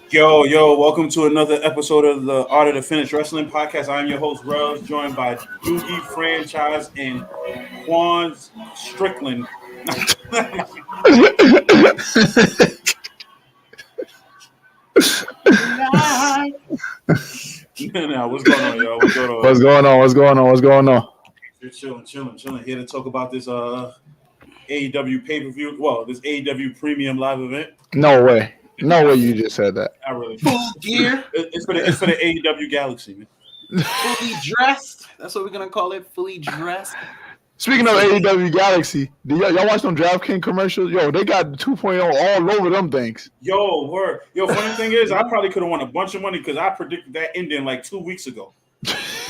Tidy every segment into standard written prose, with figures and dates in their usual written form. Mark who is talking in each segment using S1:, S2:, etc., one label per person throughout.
S1: Yo, welcome to another episode of the Art of the Finished Wrestling Podcast. I'm your host, Rels, joined by Doogie Franchise and Quan Strickland. No, what's going on, y'all? What's going on?
S2: What's going on? What's going on? What's going on?
S1: You're chilling. Here to talk about this AEW pay-per-view. Well, this AEW premium live event.
S2: No way. No way you just said that.
S1: Not really.
S3: Fullgear.
S1: It's for the AEW Galaxy, man.
S3: Fully dressed. That's what we're gonna call it. Fully dressed.
S2: Speaking of AEW Galaxy, y'all watch them DraftKings commercials? Yo, they got 2.0 all over them things.
S1: Yo, word. Yo, funny thing is, I probably could have won a bunch of money because I predicted that ending like 2 weeks ago.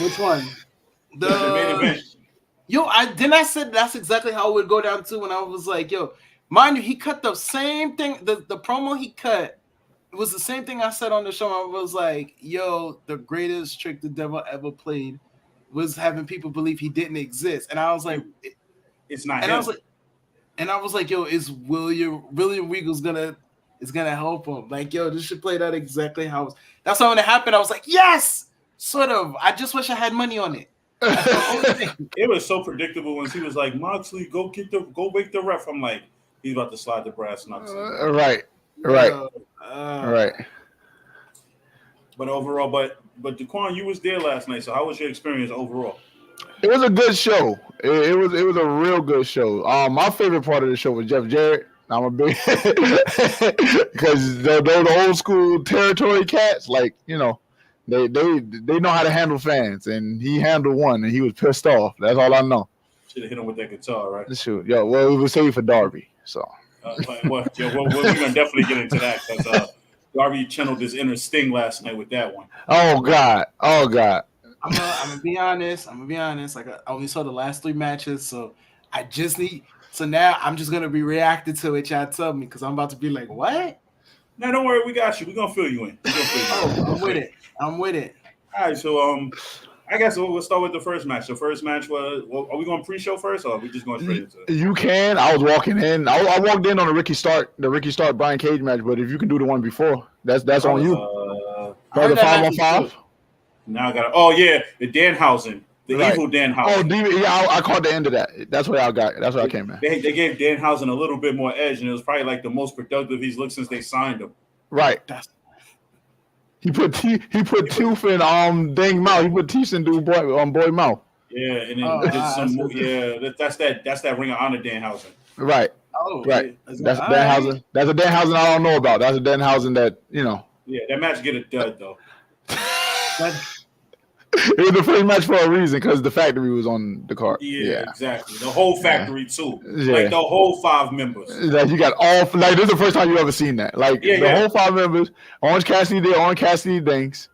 S3: Which one?
S1: The main event.
S3: Yo, I said that's exactly how it would go down too. When I was like, yo, mind you, he cut the same thing. The promo he cut, it was the same thing I said on the show. I was like, yo, the greatest trick the devil ever played was having people believe he didn't exist. And I was like,
S1: it's not
S3: and
S1: him.
S3: I was like, yo, is William Regal's gonna help him? Like, yo, this should play out exactly how that's how when it happened. I was like, yes, sort of. I just wish I had money on it.
S1: It was so predictable when he was like, Moxley, go wake the ref. I'm like, he's about to slide the brass knucks.
S2: Right.
S1: But overall, but Daquan, you was there last night. So how was your experience overall?
S2: It was a good show. It was a real good show. My favorite part of the show was Jeff Jarrett. I'm a big because they're the old school territory cats, like, you know. They know how to handle fans, and he handled one, and he was pissed off. That's all I know.
S1: Should have hit him with that guitar, right?
S2: Shoot, yo, well, it was saved for Darby, so.
S1: We're gonna definitely get into that because Darby channeled his inner Sting last night with that one.
S2: Oh God.
S3: I'm gonna be honest. Like, I only saw the last 3 matches, so I just need. So now I'm just gonna be reacting to it. Y'all tell me because I'm about to be like, what?
S1: No, don't worry, we got you. We're gonna fill you in.
S3: I'm with it.
S1: All right, so I guess we'll start with the first match. The first match was. Well, are we going pre-show first, or are we just going straight into it?
S2: You can. I was walking in. I walked in on the Ricky Start Brian Cage match, but if you can do the one before, that's on you.
S3: The
S2: 5-on-5.
S1: Now I got. Oh yeah, the Danhausen, evil Danhausen.
S2: Oh, yeah, I caught the end of that. That's what I got. That's what I came in.
S1: They gave Danhausen a little bit more edge, and it was probably like the most productive he's looked since they signed him.
S2: Right. He put tooth in Dang Mouth. He put teeth in boy mouth.
S1: Yeah, and then that's that Ring of Honor Danhausen.
S2: Right.
S3: Oh,
S2: right. That's Danhausen. Right. That's a Danhausen I don't know about. That's a Danhausen that, you know.
S1: Yeah, that match get a dud though.
S2: It was the first match for a reason because the factory was on the card.
S1: Yeah, exactly. The whole factory too. Yeah. Like the whole 5 members.
S2: Like you got all. Like this is the first time you ever seen that. Like whole 5 members. Orange Cassidy did Orange Cassidy things.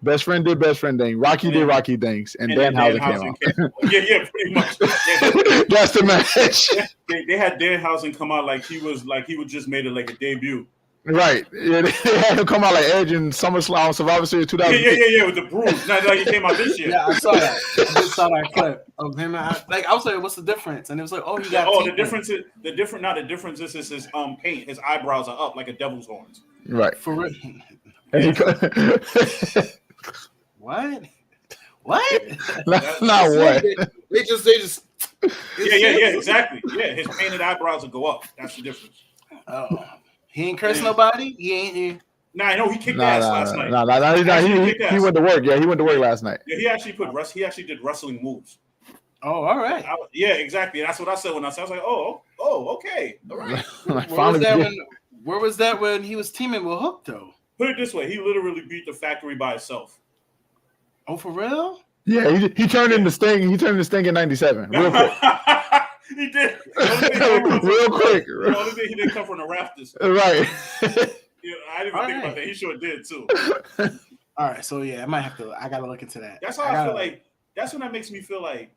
S2: Best friend did best friend things. Rocky did Rocky things, and Danhausen came out.
S1: Yeah, pretty much.
S2: That's the match.
S1: They had Danhausen come out like he was just made it like a debut.
S2: Right. Yeah, they had him come out like Edge in SummerSlam Survivor Series 2000.
S1: Yeah, with the bruise. Not like he came out this year.
S3: Yeah, I saw that. I just saw that clip of him. I was like, what's the difference? And it was like, oh, you got.
S1: The difference is his paint. His eyebrows are up like a devil's horns.
S2: Right.
S3: For real. What?
S2: Not what?
S3: They just.
S1: Yeah, exactly. Yeah, his painted eyebrows will go up. That's the difference.
S3: Oh. He ain't cursed nobody. He ain't.
S1: Nah, I know he kicked ass last night.
S2: He went to work. Yeah, he went to work last night.
S1: Yeah, he actually did wrestling moves.
S3: Oh, all right.
S1: Yeah, exactly. That's what I said when I was like, oh, okay, all right.
S3: Where was that when he was teaming with Hook though?
S1: Put it this way, he literally beat the factory by himself.
S3: Oh, for real?
S2: Yeah, he turned into Sting. He turned into Sting in '97. Real quick.
S1: He did.
S2: Real quick.
S1: The only thing he didn't come from the rafters.
S2: Right.
S1: Yeah, I didn't even think about that. He sure did too.
S3: All right, so yeah, I gotta look into that.
S1: That's how I feel like. That's when that makes me feel like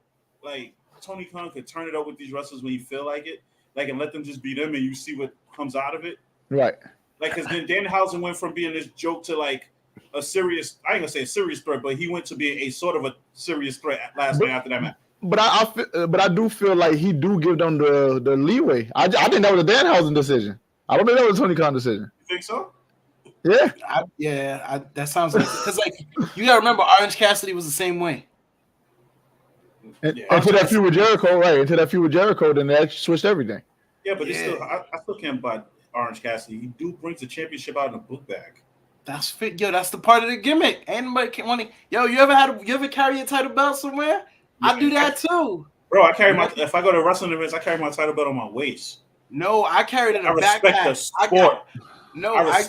S1: Tony Khan could turn it up with these wrestlers when you feel like it, like, and let them just beat them, and you see what comes out of it.
S2: Right.
S1: Like, because then Danhausen went from being this joke to like a serious. I ain't gonna say a serious threat, but he went to being a sort of a serious threat last night after that match.
S2: But I do feel like he do give them the leeway. I think that was a Danhausen decision. I don't think that was a Tony Khan decision.
S1: You think so?
S2: Yeah.
S3: That sounds like because like you gotta remember Orange Cassidy was the same way.
S2: Until that feud with Jericho, right? Until that feud with Jericho, then they switched everything.
S1: Yeah, but it's still, I still can't buy Orange Cassidy. He brings the championship out in a book bag.
S3: That's fit, yo. That's the part of the gimmick. Ain't nobody can want to. Yo, you ever carry a title belt somewhere?
S1: Yeah,
S3: I do that too,
S1: bro. I carry my if I go to wrestling events, I carry my title belt on my waist.
S3: No, I carry it in a backpack.
S1: I respect the sport.
S3: I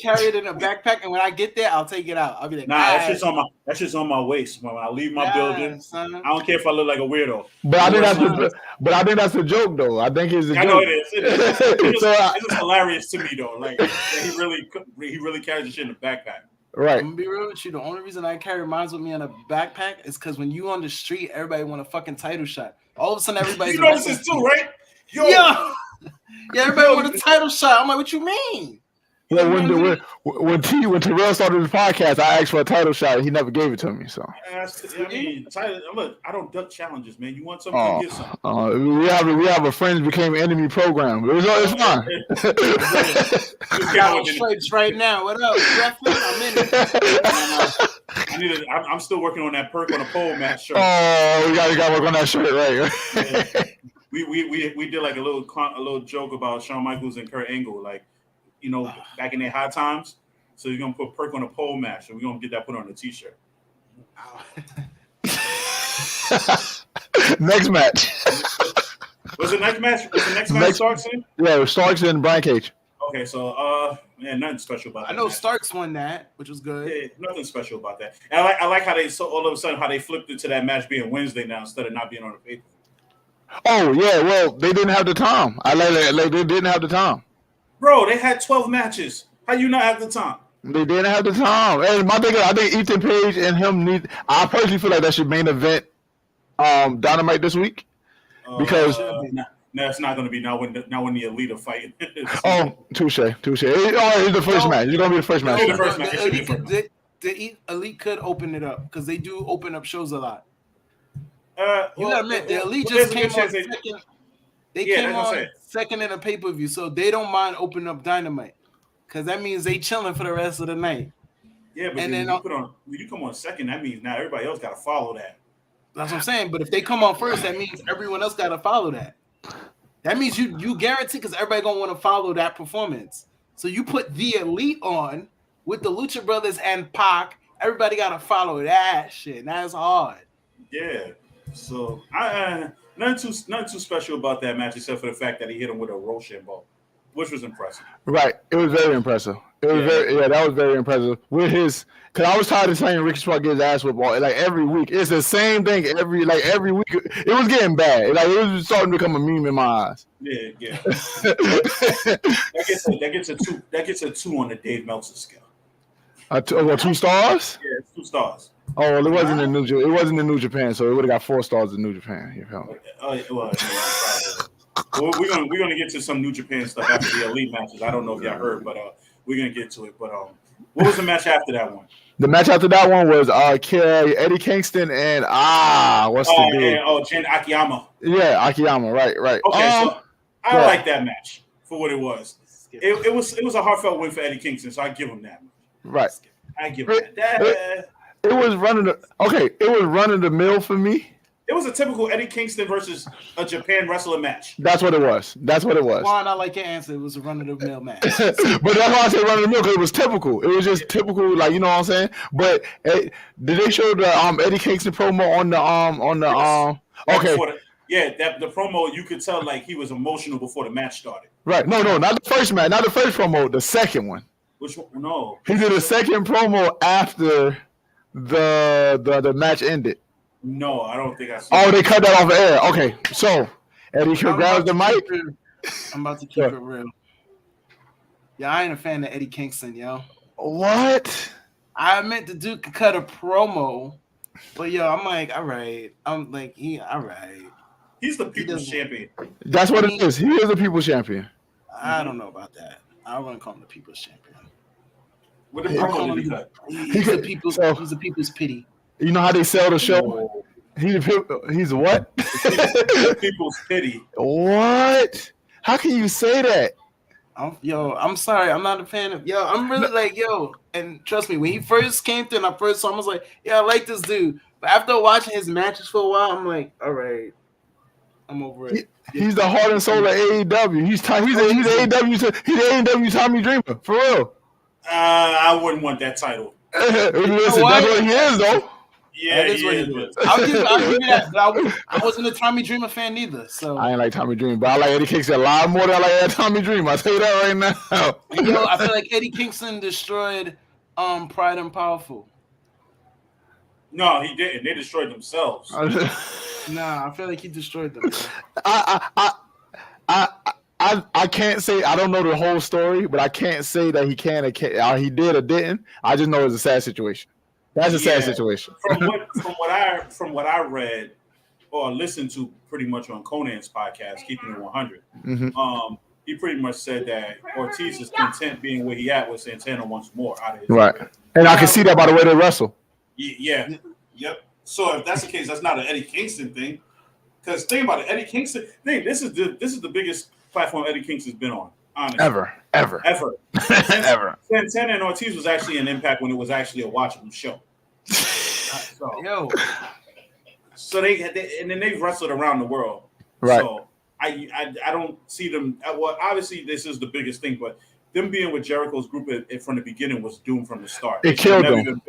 S3: carry it in a backpack, and when I get there, I'll take it out. I'll be like,
S1: nah, that's just on my waist. When I leave my building, son. I don't care if I look like a weirdo.
S2: But I think that's a joke, though. I think it's a joke.
S1: I know it is. It's just hilarious to me, though. Like he really carries the shit in a backpack.
S2: Right.
S3: I'm gonna be real with you. The only reason I carry mine with me in a backpack is because when you on the street, everybody want a fucking title shot. All of a sudden, everybody's
S1: you notice this too, right?
S3: Yo. Yeah, everybody want a title shot. I'm like, what you mean?
S2: Yeah, when Terrell started his podcast, I asked for a title shot. And he never gave it to me. So
S1: I mean, look, I don't duck challenges, man. You want something, get something.
S2: We have a friends became enemy program. It's fine.
S3: I got stripes right now. What up, Jeffrey? I'm in
S1: it. I'm still working on that perk on a pole match shirt.
S2: Oh, we got to work on that shirt, right?
S1: Yeah. We did like a little joke about Shawn Michaels and Kurt Angle, like, you know, back in their high times. So you're gonna put perk on a pole match, and we're gonna get that put on a t-shirt.
S2: Next match.
S1: Was the next match Starks in?
S2: Yeah, it was Starks and Brian Cage.
S1: Okay, so nothing special about that.
S3: I know
S1: match.
S3: Starks won that, which was good.
S1: Yeah, nothing special about that. And I like how all of a sudden how they flipped it to that match being Wednesday now instead of not being on the paper.
S2: Oh yeah, well they didn't have the time. They didn't have the time.
S1: Bro, they had 12 matches. How you not have the time?
S2: They didn't have the time. And my thing is, I think Ethan Page and him need. I personally feel like that should main event Dynamite this week because
S1: no, it's not going to be now when the Elite are fighting.
S2: touche. It's the first match. It's going to be the first match.
S3: The Elite could open it up because they do open up shows a lot. You gotta admit, the Elite just came on second. They came on second in a pay-per-view, so they don't mind opening up Dynamite because that means they chilling for the rest of the night.
S1: Yeah, but when you come on second, that means now everybody else got to follow that.
S3: That's what I'm saying. But if they come on first, that means everyone else got to follow that. That means you guarantee because everybody gonna want to follow that performance. So you put the Elite on with the Lucha Brothers and Pac. Everybody got to follow that shit. That's hard.
S1: Yeah. So nothing too special about that match except for the fact that he hit him with a Rochambeau, which was impressive.
S2: Right, it was very impressive. That was very impressive. With his, because I was tired of saying Ricky Smart gets ass whipped like every week. It's the same thing every week. It was getting bad. Like it was starting to become a meme in my eyes.
S1: Yeah. that gets a 2 on the Dave Meltzer scale.
S2: 2 stars?
S1: Yeah, it's 2 stars.
S2: Oh, well, it wasn't in New Japan, so it would have got 4 stars in New Japan. You feel me?
S1: We're gonna get to some New Japan stuff after the Elite matches. I don't know if y'all heard, but we're gonna get to it. But what was the match after that one?
S2: The match after that one was Eddie Kingston and what's the dude?
S1: Jen Akiyama.
S2: Yeah, Akiyama. Right.
S1: Okay, so I like that match for what it was. It was a heartfelt win for Eddie Kingston, so I give him that.
S2: Right.
S1: I give him that.
S2: It was running the mill for me.
S1: It was a typical Eddie Kingston versus a Japan wrestler match.
S2: That's what it was.
S3: Juan, I like your answer. It was a run-of-the-mill match.
S2: But that's why I say run-of-the-mill, because it was typical. It was just typical, like, you know what I'm saying? But did they show the Eddie Kingston promo on the Okay.
S1: The promo, you could tell like he was emotional before the match started.
S2: Right. No, not the first match, not the first promo, the second one.
S1: Which one? No.
S2: He did a second promo after the match ended.
S1: No, I don't think I saw.
S2: Oh, they cut that off air. Okay, so Eddie grabs the mic.
S3: I'm about to keep it real. Yeah, I ain't a fan of Eddie Kingston, yo.
S2: What?
S3: I meant the dude could cut a promo, but yo, I'm like, all right. I'm like, all right.
S1: He's the people's champion.
S2: That's what it is. He is the people's champion.
S3: I don't know about that. I wouldn't call him the people's champion.
S1: What the promo did he cut?
S3: He's the people's pity.
S2: You know how they sell the show? He's what?
S1: People's pity.
S2: What? How can you say that?
S3: I'm sorry. I'm not a fan of I'm really like and trust me, when he first came through and I first saw him, I was like, I like this dude. But after watching his matches for a while, I'm like, all right, I'm over it.
S2: He's the heart and soul of AEW. He's AEW Tommy Dreamer for real.
S1: I wouldn't want that title.
S2: Listen, that's what he is though.
S1: Yeah,
S3: that is what he is. I'll give you that. But I wasn't a Tommy Dreamer fan either. So
S2: I ain't like Tommy Dreamer, but I like Eddie Kingston a lot more than I like Tommy Dreamer. I tell you that right now.
S3: I feel like Eddie Kingston destroyed Pride and Powerful.
S1: No, he didn't. They destroyed themselves.
S3: Nah, I feel like he destroyed them.
S2: I can't say, I don't know the whole story, but I can't say that he can or he did or didn't. I just know it's a sad situation. That's a sad situation.
S1: From what I read or listened to pretty much on Conan's podcast, Keeping It 100, he pretty much said that Ortiz is content being where he at with Santana once more out of his
S2: right. And I can see that by the way they wrestle.
S1: Yeah. Yep. So if that's the case, that's not an Eddie Kingston thing. Because think about it, Eddie Kingston. This is the biggest platform Eddie Kingston's been on. Honestly.
S2: Ever.
S1: Ever. Santana and Ortiz was actually an Impact when it was actually a watchable show. So they've wrestled around the world.
S2: Right.
S1: So I don't see them. Well, obviously this is the biggest thing, but them being with Jericho's group from the beginning was doomed from the start.
S2: It killed them.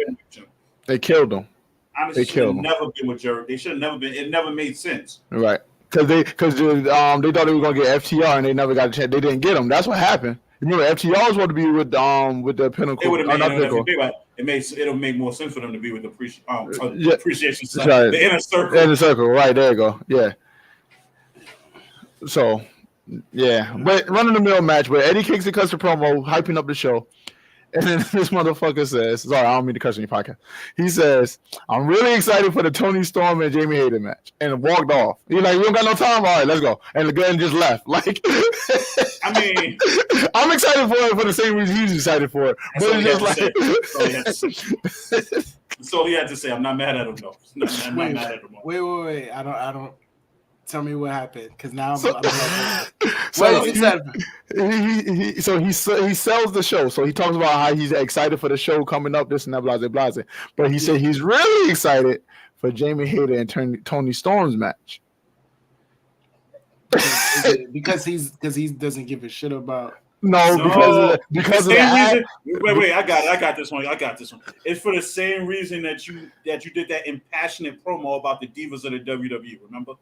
S2: They killed them.
S1: Honestly, they should have never been with Jericho. They should have never been. It never made sense.
S2: Right. Because they thought they were gonna get FTR and they never got a chance. They didn't get them. That's what happened. Remember, FTR was supposed to be with the Pinnacle.
S1: It would have made it'll make more sense for them to be with the appreciation side,
S2: right.
S1: The inner circle.
S2: Inner circle, right there you go. Yeah. So, yeah, but running the mill match, but Eddie Kingston cuts the promo, hyping up the show. And then this motherfucker says, sorry, I don't mean to cuss on your podcast. He says, I'm really excited for the Tony Storm and Jamie Hayter match. And walked off. He's like, we don't got no time? All right, let's go. And the gun just left. Like,
S1: I mean,
S2: I'm excited for it for the same reason he's excited for it. But it's just like.
S1: So he had to say, I'm not mad at him, though. I'm not mad at him.
S3: Wait. I don't. Tell me what happened, because now I'm
S2: he sells the show. So he talks about how he's excited for the show coming up, this and that, blase. But he said he's really excited for Jamie Hayter and Tony Storm's match.
S3: because he doesn't give a shit about.
S2: No, because of the
S1: reason. Wait, I got this one. It's for the same reason that you did that impassionate promo about the divas of the WWE. Remember?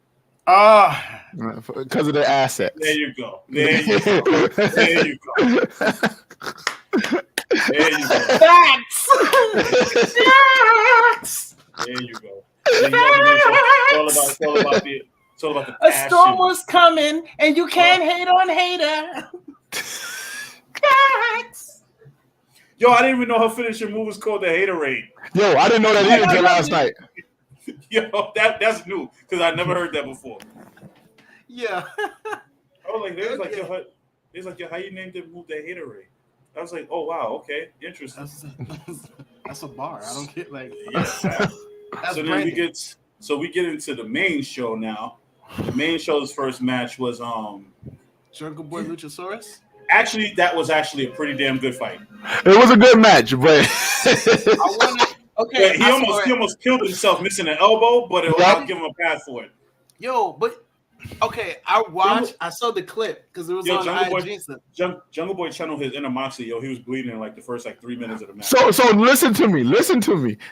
S2: Because of the assets.
S1: There you go.
S3: Facts.
S1: There you go. It's all about the passion.
S3: A storm was coming, and you can't hate on Hater. Facts.
S1: Yo, I didn't even know her finishing move was called the Haterade.
S2: Yo, I didn't know that either until last night.
S1: Yo, that's new because I never heard that before.
S3: Yeah.
S1: I was like, there's like, yo, how you named the move the Haterade? I was like, oh wow, okay, interesting.
S3: That's a bar. I don't get like.
S1: Yeah. So then we get into the main show now. The main show's first match was
S3: Jungle Boy Luchasaurus.
S1: Actually, that was actually a pretty damn good fight.
S2: It was a good match, but
S1: he almost killed himself missing an elbow, but I'll give him a pass for it.
S3: Yo, but okay, I saw the clip because it was on IG.
S1: Jungle Boy channeled his inner Moxley. Yo, he was bleeding in like the first 3 minutes of the match.
S2: So listen to me.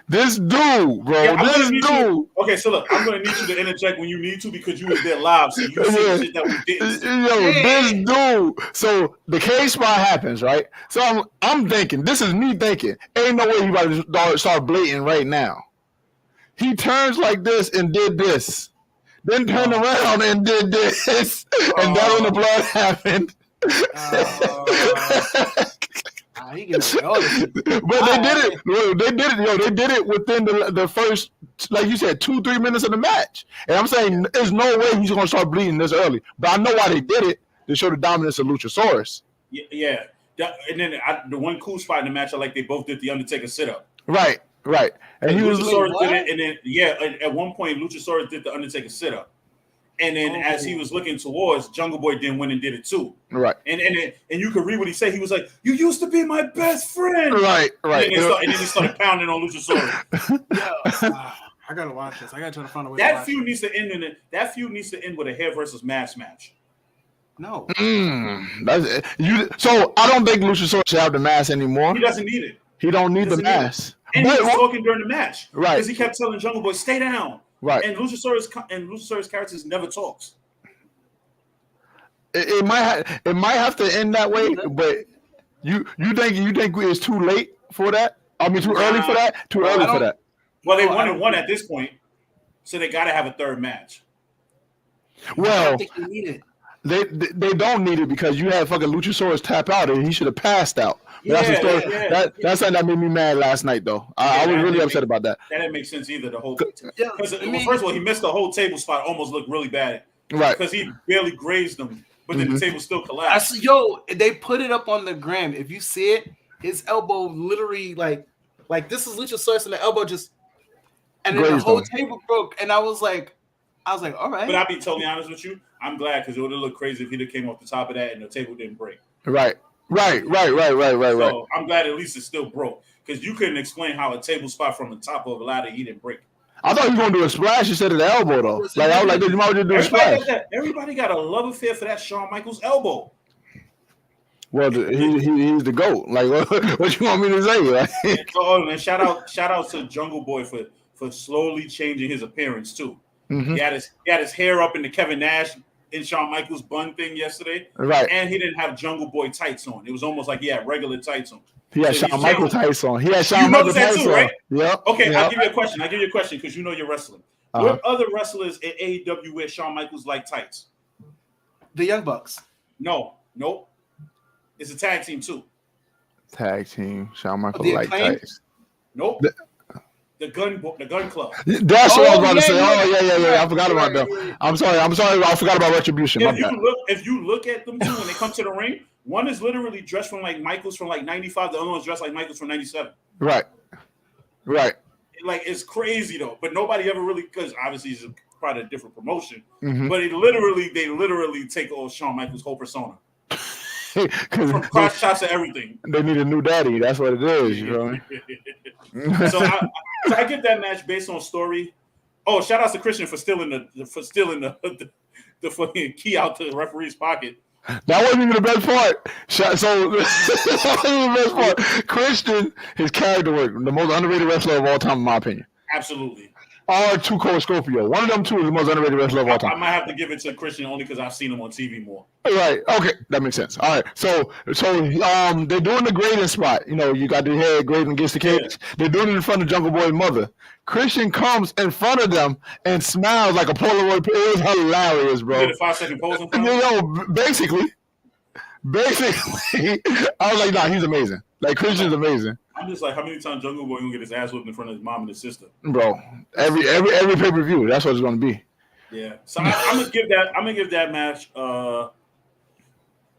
S2: This dude, bro.
S1: Yeah, okay, so look, I'm gonna need you to interject when you need to because you was there live, so you see the shit that we didn't.
S2: This dude. So the cage spot happens, right? So I'm thinking, this is me thinking, ain't no way he about to start bleeding right now. He turns like this and did this. Then turned around and did this, and that's when the blood happened. But they did it. They did it within the first, like you said, 2-3 minutes of the match. And I'm saying there's no way he's gonna start bleeding this early. But I know why they did it. They showed the dominance of Luchasaurus.
S1: Yeah. And then the one cool spot in the match, I like they both did the Undertaker sit-up.
S2: Right. And he was
S1: Luchasaurus did it, and then at one point Luchasaurus did the Undertaker sit-up, And then as he was looking towards, Jungle Boy then went and did it too.
S2: Right.
S1: And you could read what he said. He was like, "You used to be my best friend."
S2: Right.
S1: And then he started pounding on Luchasaurus.
S3: Yeah. I gotta watch this. I gotta try to find a way.
S1: That feud needs to end That feud needs to end with a hair versus mask match.
S3: No.
S2: That's you. So I don't think Luchasaurus should have the mask anymore.
S1: He doesn't need it.
S2: He don't need the mask.
S1: And he was talking during the match,
S2: right?
S1: Because he kept telling Jungle Boy, "Stay down."
S2: Right.
S1: And Luchasaurus characters never talks.
S2: It might have to end that way, but you think it's too late for that? I mean, too early for that? Too early for that?
S1: Well, they won at this point, so they got to have a third match.
S2: Well,
S3: I don't think you need it.
S2: They don't need it because you had fucking Luchasaurus tap out and he should have passed out. That's something that made me mad last night, though. I was really upset about that.
S1: That didn't make sense either. The whole because first of all, he missed the whole table spot. Almost looked really bad,
S2: right?
S1: Because he barely grazed them, but then the table still collapsed.
S3: They put it up on the gram. If you see it, his elbow literally like this is Luchasaurus and the elbow just, and then the whole table broke. And I was like, all right.
S1: But I'll be totally honest with you. I'm glad because it would have looked crazy if he'd have came off the top of that and the table didn't break.
S2: Right.
S1: So I'm glad at least it still broke because you couldn't explain how a table spot from the top of a ladder he didn't break.
S2: I thought he was gonna do a splash instead of the elbow though. Like I was like, you might just do a splash.
S1: Everybody got a love affair for that Shawn Michaels elbow.
S2: Well, he's the GOAT. Like what you want me to say? Like,
S1: and shout out to Jungle Boy for slowly changing his appearance too.
S2: Mm-hmm.
S1: He had his hair up in the Kevin Nash in Shawn Michaels bun thing yesterday.
S2: Right.
S1: And he didn't have Jungle Boy tights on. It was almost like he had regular tights on.
S2: He had Shawn Michaels tights on. He had Shawn Michaels tights on. Right? Yeah.
S1: Okay, I'll give you a question. Because you know you're wrestling. What other wrestlers in AEW wear Shawn Michaels like tights?
S3: The Young Bucks.
S1: No. Nope. It's a tag team too.
S2: Tag team. Shawn Michaels like tights.
S1: Nope. The gun club.
S2: That's what I was about to say. Yeah. I forgot about them. I'm sorry. I forgot about Retribution.
S1: If you look at them too when they come to the ring, one is literally dressed from like Michaels from like 95. The other one's dressed like Michaels from 97.
S2: Right.
S1: Like it's crazy though, but nobody ever really because obviously it's probably a different promotion.
S2: Mm-hmm.
S1: But they literally take on Shawn Michaels' whole persona. From cross shots to everything.
S2: They need a new daddy. That's what it is. You know what I mean?
S1: So I get that match based on story. Oh, shout out to Christian for stealing the fucking key out to the referee's pocket.
S2: That wasn't even the best part. So that wasn't the best part. Christian, his character work, the most underrated wrestler of all time, in my opinion.
S1: Absolutely.
S2: Or Two Cold Scorpio. One of them two is the most underrated wrestler of all time.
S1: I might have to give it to Christian only because I've seen him on TV more.
S2: Right. Okay. That makes sense. All right. So they're doing the grading spot. You know, you got the head grading against the cage. Yeah. They're doing it in front of Jungle Boy's mother. Christian comes in front of them and smiles like a Polaroid. It was hilarious, bro.
S1: Did a 5-second pose in front of him?
S2: Basically, I was like, nah, he's amazing. Like Christian's amazing.
S1: I'm just like, how many times Jungle Boy gonna get his ass whipped in front of his mom and his sister?
S2: Bro, every pay-per-view, that's what it's gonna be.
S1: Yeah. So I'm gonna give that match on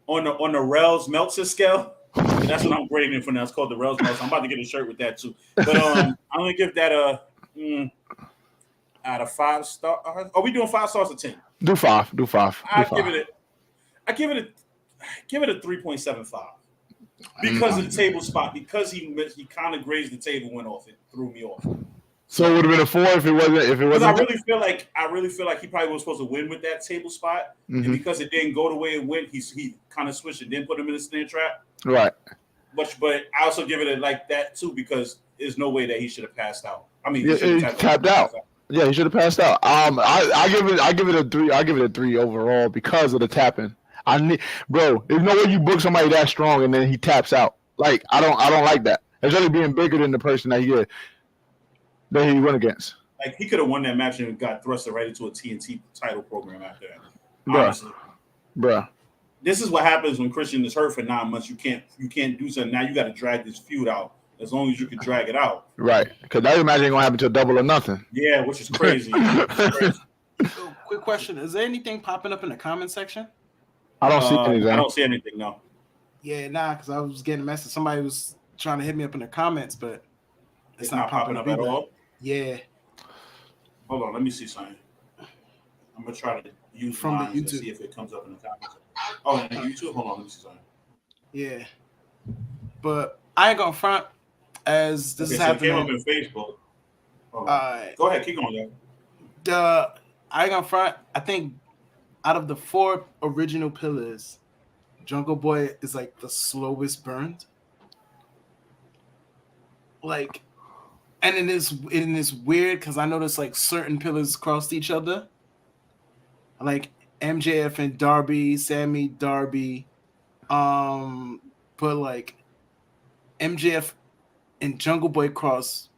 S1: the Rels Meltzer scale. That's what I'm grading it for now. It's called the Rels Meltzer. I'm about to get a shirt with that too. But I'm gonna give that out of 5 stars. Are we doing 5 stars or 10?
S2: Do 5.
S1: I give it a 3.75. Because of the table spot, because he kind of grazed the table, went off. It threw me off.
S2: So it would have been a 4 if it wasn't.
S1: Because I really feel like he probably was supposed to win with that table spot, and because it didn't go the way it went, he kind of switched and then put him in a snare trap.
S2: Right.
S1: But I also give it like that too because there's no way that he should have passed out. I mean,
S2: he tapped out. Yeah, he should have passed out. I give it a 3. I give it a 3 overall because of the tapping. Bro, there's no way you book somebody that strong and then he taps out. Like I don't like that. It's only being bigger than the person that he went against.
S1: Like he could have won that match and got thrusted right into a TNT title program after that. Honestly,
S2: bruh.
S1: This is what happens when Christian is hurt for 9 months. You can't do something. Now you got to drag this feud out as long as you can drag it out.
S2: Right, because that match ain't gonna happen till Double or Nothing.
S1: Yeah, which is crazy.
S3: So, quick question: is there anything popping up in the comment section?
S2: I don't see anything.
S1: I don't see anything, no.
S3: Yeah, because I was getting a message. Somebody was trying to hit me up in the comments, but
S1: it's not popping up at all?
S3: Yeah.
S1: Hold on, let me see something. I'm going to try to use
S3: from the
S1: mine and
S3: YouTube.
S1: see if it comes up in the comments. Oh, and YouTube. Hold on, let me see something.
S3: Yeah, but I ain't gonna front as this is
S1: So
S3: happening.
S1: it came up in Facebook. Go ahead, keep going.
S3: I ain't gonna front. I think out of the 4 original pillars, Jungle Boy is like the slowest burned. Like, and it is weird because I noticed like certain pillars crossed each other. Like MJF and Darby, Sammy, Darby, but like MJF and Jungle Boy cross,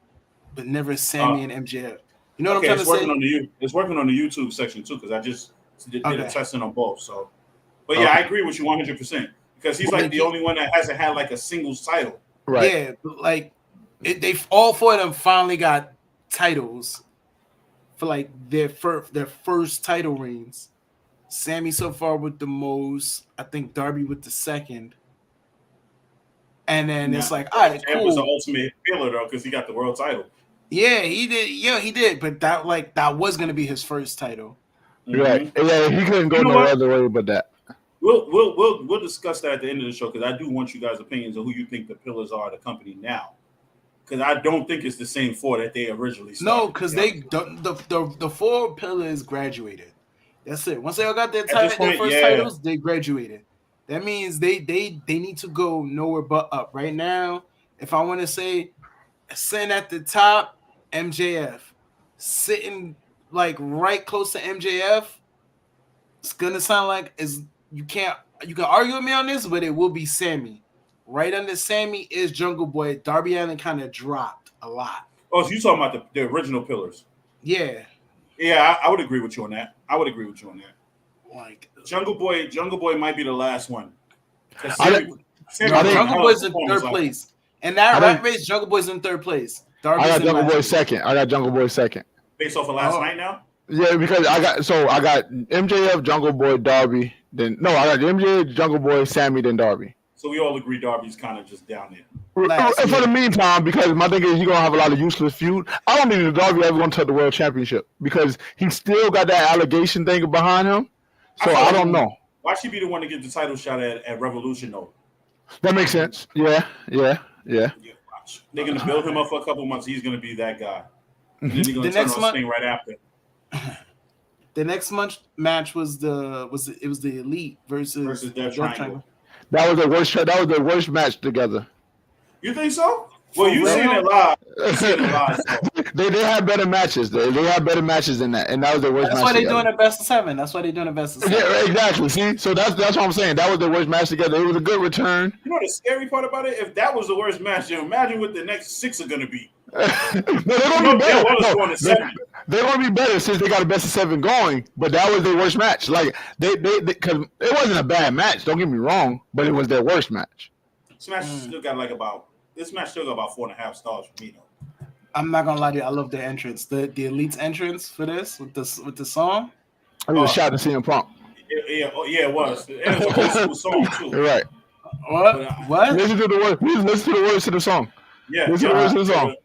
S3: but never Sammy and MJF. You know what I'm trying to say?
S1: It's working on the YouTube section too, because I just did a testing on both. So, but yeah, I agree with you 100% because he's like the only one that hasn't had like a single title.
S2: Right.
S3: Yeah, but like they all 4 of them finally got titles for like their first title reigns. Sammy so far with the most, I think Darby with the second. And then it's like, all right,
S1: Sam
S3: cool.
S1: was the ultimate pillar though, because he got the world title.
S3: Yeah, he did. Yeah, he did. But that was gonna be his first title.
S2: Right. Yeah, he couldn't go no other way but that.
S1: We'll discuss that at the end of the show because I do want you guys' opinions on who you think the pillars are of the company now. Because I don't think it's the same 4 that they originally started.
S3: No, because the 4 pillars graduated. That's it. Once they all got their first titles, they graduated. That means they need to go nowhere but up. Right now, if I want to say sitting at the top, MJF. Sitting like right close to MJF, it's gonna sound like you can argue with me on this, but it will be Sammy. Right under Sammy is Jungle Boy. Darby Allin kind of dropped a lot.
S1: Oh, so you're talking about the original pillars?
S3: Yeah.
S1: Yeah, I would agree with you on that.
S3: Like
S1: Jungle Boy might be the last one.
S3: Jungle Boy's in 3rd place. And that race, Jungle Boy's in 3rd place.
S2: Darby's I got Jungle Boy second.
S1: Based off of last night now?
S2: Yeah, because I got MJF, Jungle Boy, Darby. I got MJF, Jungle Boy, Sammy, then Darby.
S1: So we all agree Darby's kind of just down there.
S2: For the meantime, because my thing is he's gonna have a lot of useless feud. I don't think Darby ever gonna touch the world championship because he still got that allegation thing behind him. So I don't know.
S1: Why should he be the one to get the title shot at Revolution though?
S2: That makes sense. Yeah.
S1: They're gonna build him up for a couple months. He's gonna be that guy. And then he's gonna turn on Sting right after.
S3: The next month match was the Elite versus
S1: Death Triangle.
S2: That was the worst match together.
S1: You think so? Well, you seen it live. So.
S2: They had better matches. They had better matches than that, and that was the worst.
S3: That's
S2: match
S3: why they're
S2: together.
S3: doing a best of 7. That's why they're doing a best of 7.
S2: Yeah, exactly. See, so that's what I'm saying. That was the worst match together. It was a good return.
S1: You know the scary part about it? If that was the worst match, then imagine what the next 6 are gonna be.
S2: They're gonna be better. They're gonna be better since they got a best of 7 going. But that was their worst match. Like they because it wasn't a bad match. Don't get me wrong, but it was their worst match.
S1: This match still got about 4.5 stars for me though.
S3: I'm not gonna lie to you. I love the entrance. The Elite's entrance for this with the song.
S2: I was a shout to CM Punk.
S1: Yeah, it was. It was a old school song too.
S2: Right.
S3: What?
S2: Listen to the words. Listen to the words to the song.
S1: Yeah.
S2: Listen to the words to the song.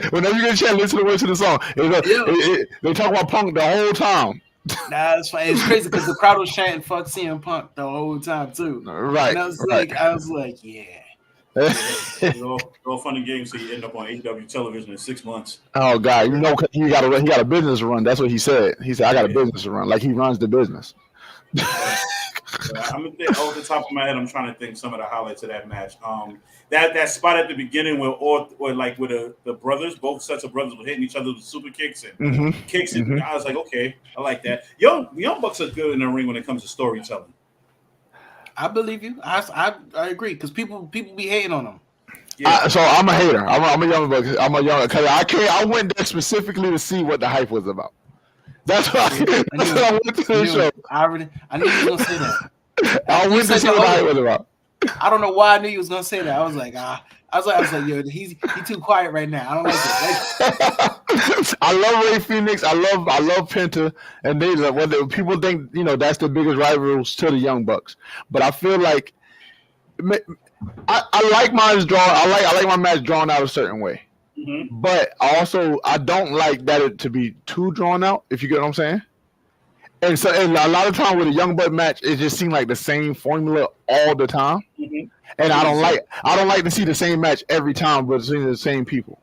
S2: Whenever you get a chance, listen to the words to the song. They talk about Punk the whole time.
S3: That's funny. It's crazy because the crowd was chanting "fuck CM Punk" the whole time too.
S2: Right.
S3: And I was like, yeah.
S1: It's all fun and games, so you end up on AEW television in 6 months.
S2: Oh God, he got a business to run. That's what he said. He said, "I got a business to run." Like he runs the business.
S1: I'm gonna think off the top of my head. I'm trying to think some of the highlights of that match. That spot at the beginning where the brothers, both sets of brothers, were hitting each other with super kicks and kicks, and I was like, okay, I like that. Young Bucks are good in the ring when it comes to storytelling.
S3: I believe you. I agree because people be hating on them.
S2: Yeah. So I'm a hater. I'm a Young Bucks. Because I went there specifically to see what the hype was about. That's why I went to the show.
S3: I knew you were gonna say that.
S2: I went to see what the hype was about.
S3: I don't know why I knew you was gonna say that. I was like, yo, he's too quiet right now. I don't like it.
S2: I love Ray Phoenix. I love Penta, and people think that's the biggest rivals to the Young Bucks. But I feel like I like mine drawn. I like my match drawn out a certain way. Mm-hmm. But also I don't like that it to be too drawn out. If you get what I'm saying. And a lot of time with a Young Buck match, it just seemed like the same formula all the time.
S1: Mm-hmm.
S2: And I don't like to see the same match every time, but seeing the same people.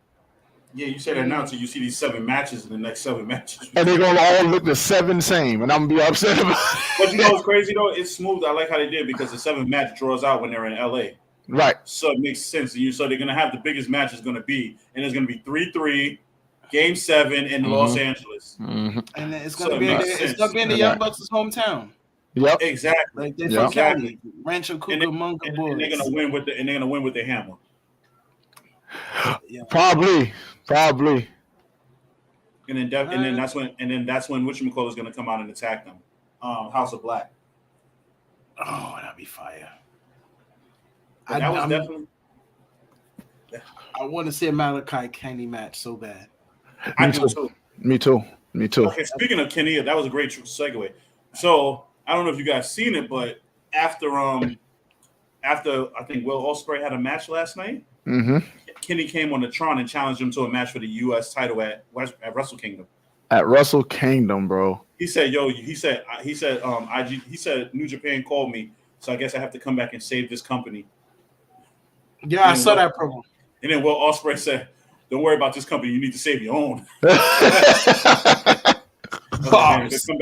S1: Yeah, you say that now until you see these 7 matches in the next 7 matches.
S2: And they're going to all look the 7 same, and I'm going to be upset about it.
S1: But you know what's crazy, though? It's smooth. I like how they did because the 7 match draws out when they're in L.A.
S2: Right.
S1: So it makes sense. So they're going to have the biggest match is going to be, and it's going to be 3-3, Game 7 in Los Angeles.
S3: Mm-hmm. And it's going to be in the Young Bucks' hometown.
S2: Yep.
S1: Exactly.
S3: Like they're from Cali, Rancho Cucamonga boys.
S1: And they're going to win with the hammer.
S2: Yeah. Probably.
S1: And then that's when whatchamacallit is going to come out and attack them. House of Black.
S3: Oh, that'd be fire.
S1: That was definitely.
S3: I want to see a Malachi Kenny match so bad.
S2: Me too.
S1: Okay, speaking of Kenny, that was a great segue. So I don't know if you guys seen it, but after I think Will Ospreay had a match last night.
S2: Mm-hmm.
S1: Kenny came on the Tron and challenged him to a match for the U.S. title at Wrestle Kingdom.
S2: At Wrestle Kingdom, bro.
S1: He said, New Japan called me, so I guess I have to come back and save this company.
S3: Yeah, I saw that promo.
S1: And then Will Ospreay said, "Don't worry about this company. You need to save your own."
S3: I did see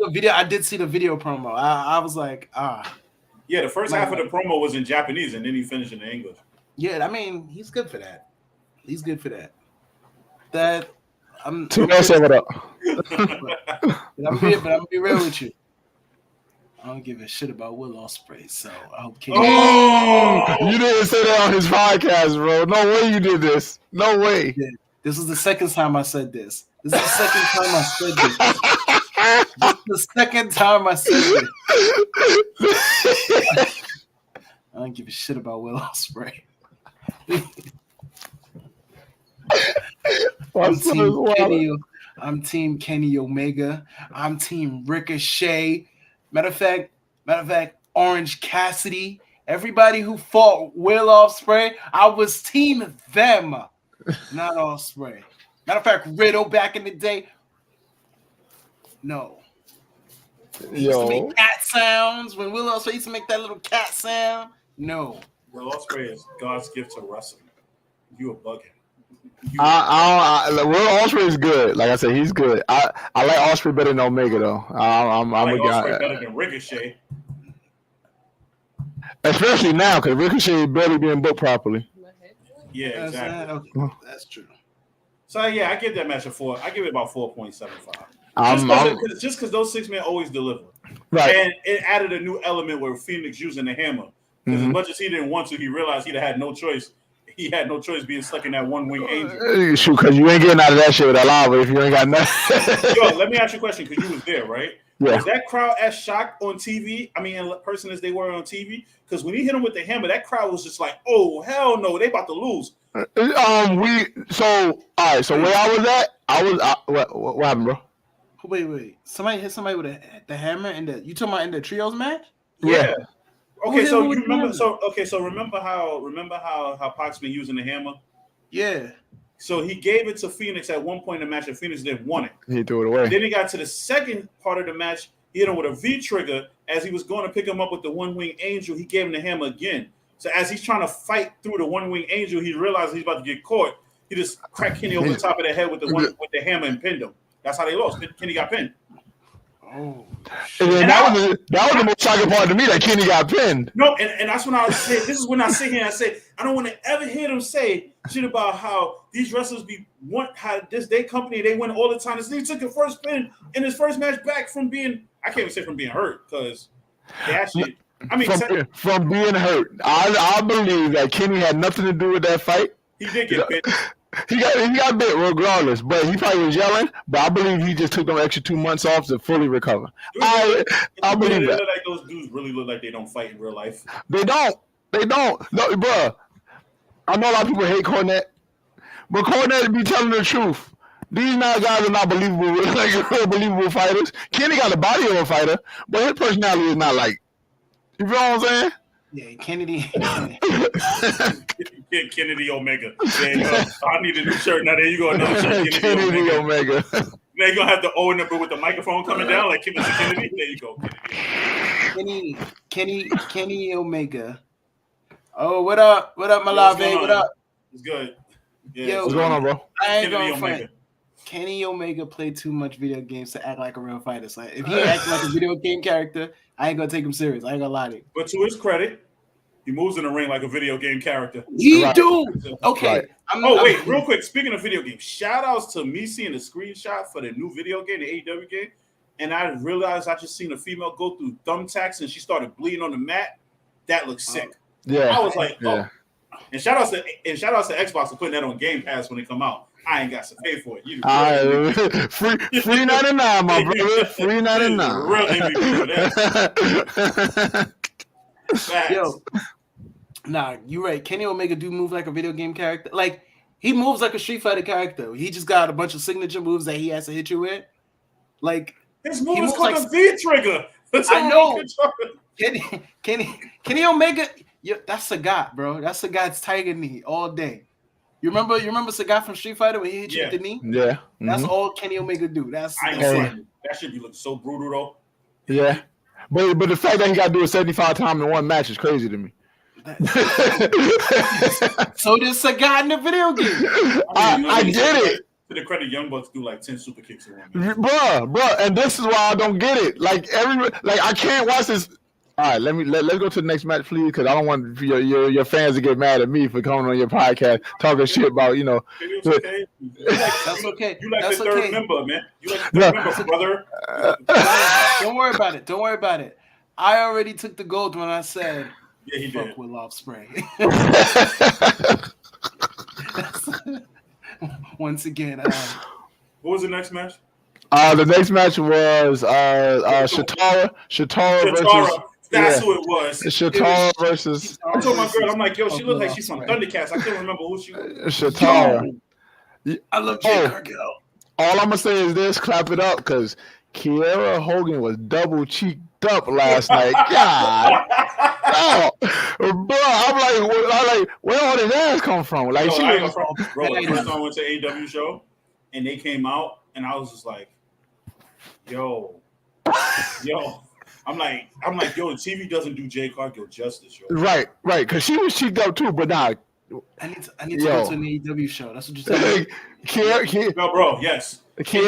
S3: the video. I did see the video promo. I was like,
S1: Yeah, the first half of the promo was in Japanese, and then he finished in English.
S3: Yeah, I mean, he's good for that. That I'm.
S2: Two guys say what up.
S3: But I'm gonna be real with you. I don't give a shit about Will Ospreay, so I hope.
S2: You didn't say that on his podcast, bro. No way you did this. No way.
S3: Yeah. This is the second time I said this. This is the second time I said this. I don't give a shit about Will Ospreay. I'm team Kenny Omega. I'm team Ricochet. Matter of fact, Orange Cassidy. Everybody who fought Will Ospreay, I was team them, not Ospreay. Matter of fact, Riddle back in the day. No. He used to make cat sounds. When Will Ospreay used to make that little cat sound. No.
S1: Will Ospreay is God's gift to wrestling. You a bugging.
S2: Will Ospreay is good. Like I said, he's good. I like Ospreay better than Omega though.
S1: I like Ospreay better than Ricochet.
S2: Especially now, because Ricochet is barely being booked properly.
S1: Yeah, exactly.
S3: Okay. That's true.
S1: So yeah, I give that match a 4. I give it about 4.75. Just because those 6 men always deliver.
S2: Right.
S1: And it added a new element where Phoenix using the hammer. Because as much as he didn't want to, he realized he'd had no choice. He had no choice being stuck in that one-wing angel.
S2: Shoot, because you ain't getting out of that shit with that lava if you ain't got nothing.
S1: Yo, let me ask you a question because you was there, right?
S2: Yeah.
S1: Was that crowd as shocked on TV? I mean, in person as they were on TV? Because when he hit him with the hammer, that crowd was just like, "Oh hell no, they about to lose."
S2: All right. So where I was at, what happened, bro?
S3: Wait. Somebody hit somebody with the hammer you talking about in the trios match?
S1: Yeah. Okay, so you remember? So remember how Pac's been using the hammer?
S3: Yeah.
S1: So he gave it to Phoenix at one point in the match, and Phoenix didn't want it.
S2: He threw it away.
S1: Then he got to the second part of the match. He hit him with a V trigger. As he was going to pick him up with the one-wing angel, he gave him the hammer again. So as he's trying to fight through the one-wing angel, he realized he's about to get caught. He just cracked Kenny over the top of the head with the hammer and pinned him. That's how they lost. Kenny got pinned.
S3: Oh,
S2: and that was the most shocking part to me that Kenny got pinned.
S1: No, and that's when I was saying, this is when I sit here and I say, I don't want to ever hear them say shit about how these wrestlers how their company, they win all the time. This nigga took the first pin in his first match back from being, I can't even say from being hurt, because they actually,
S2: from being hurt. I believe that Kenny had nothing to do with that fight.
S1: He did get bit.
S2: He got bit regardless, but he probably was yelling. But I believe he just took them extra 2 months off to fully recover. I believe that.
S1: Like those dudes really look like they don't fight in real life.
S2: They don't. No, bro. I know a lot of people hate Cornette, but Cornette be telling the truth. These guys are not believable, like real believable fighters. Kenny got the body of a fighter, but his personality is not like. You feel what I'm saying?
S3: Yeah, Kennedy.
S1: Kennedy Omega. There you go. I need a new shirt. Now there you go. Another shirt.
S2: Kennedy Omega.
S1: Now you're gonna have the O number with the microphone coming down like Kennedy. There you go,
S3: Kenny Omega. Oh, what up? What up, Malave? What up?
S1: It's good. Yeah,
S3: Yo,
S2: what's going on, bro?
S3: I ain't gonna front. Kenny Omega played too much video games to act like a real fighter. So if he acts like a video game character, I ain't gonna take him serious. I ain't gonna lie to you.
S1: But to his credit, he moves in the ring like a video game character.
S3: He do. Okay.
S1: Wait, real quick. Speaking of video games, shout outs to me seeing the screenshot for the new video game, the AEW game, and I realized I just seen a female go through thumbtacks and she started bleeding on the mat. That looks sick.
S2: Yeah.
S1: I was like, oh. And shout outs to Xbox for putting that on Game Pass when it come out. I ain't got to pay for it.
S2: Free $99, my brother. Free $99.
S1: Real MVP for that.
S3: Yo, nah, you're right. Kenny Omega do move like a video game character. Like he moves like a Street Fighter character. He just got a bunch of signature moves that he has to hit you with. Like
S1: his move is called a V trigger.
S3: I know. Kenny Omega. That's a guy, bro. That's a guy's tiger knee all day. You remember Sagat from Street Fighter when he hit you with the knee?
S2: Yeah. Mm-hmm.
S3: That's all Kenny Omega do. That's
S1: that should be looking so brutal though.
S2: Yeah. But the fact that he got to do it 75 times in one match is crazy to me.
S3: So did Sagat in the video game.
S2: I get it.
S1: To the credit, Young Bucks do like 10 super kicks in one match.
S2: Bruh, and this is why I don't get it. Like I can't watch this. All right, let's go to the next match, please, because I don't want your fans to get mad at me for coming on your podcast talking shit about
S1: It's okay.
S3: That's okay.
S1: You like
S3: That's
S1: the third
S3: okay.
S1: member, man. You like the third member, brother.
S3: Don't worry about it. Don't worry about it. I already took the gold when I said,
S1: yeah, he
S3: fuck
S1: did.
S3: with Love Spray. Once again.
S1: What was the next match?
S2: The next match was Shatara versus.
S1: That's who it was.
S2: Shatara versus.
S1: I told my girl, I'm like, yo, she looks like she's from Thundercats. I can't remember who she was.
S2: Shatara.
S3: I love Jade Cargill.
S2: All I'm gonna say is this: clap it up, because Kiera Hogan was double cheeked up last night. God, bro, I'm like, where all this ass come from? Like,
S1: bro, the first time I went to AEW show, and they came out, and I was just like, yo. I'm like, yo, the TV doesn't do Jade Cargill justice, yo.
S2: Right, because she was cheeked up too, but now
S3: I need to go to an AEW show. That's what you're saying.
S1: No, bro, yes.
S2: You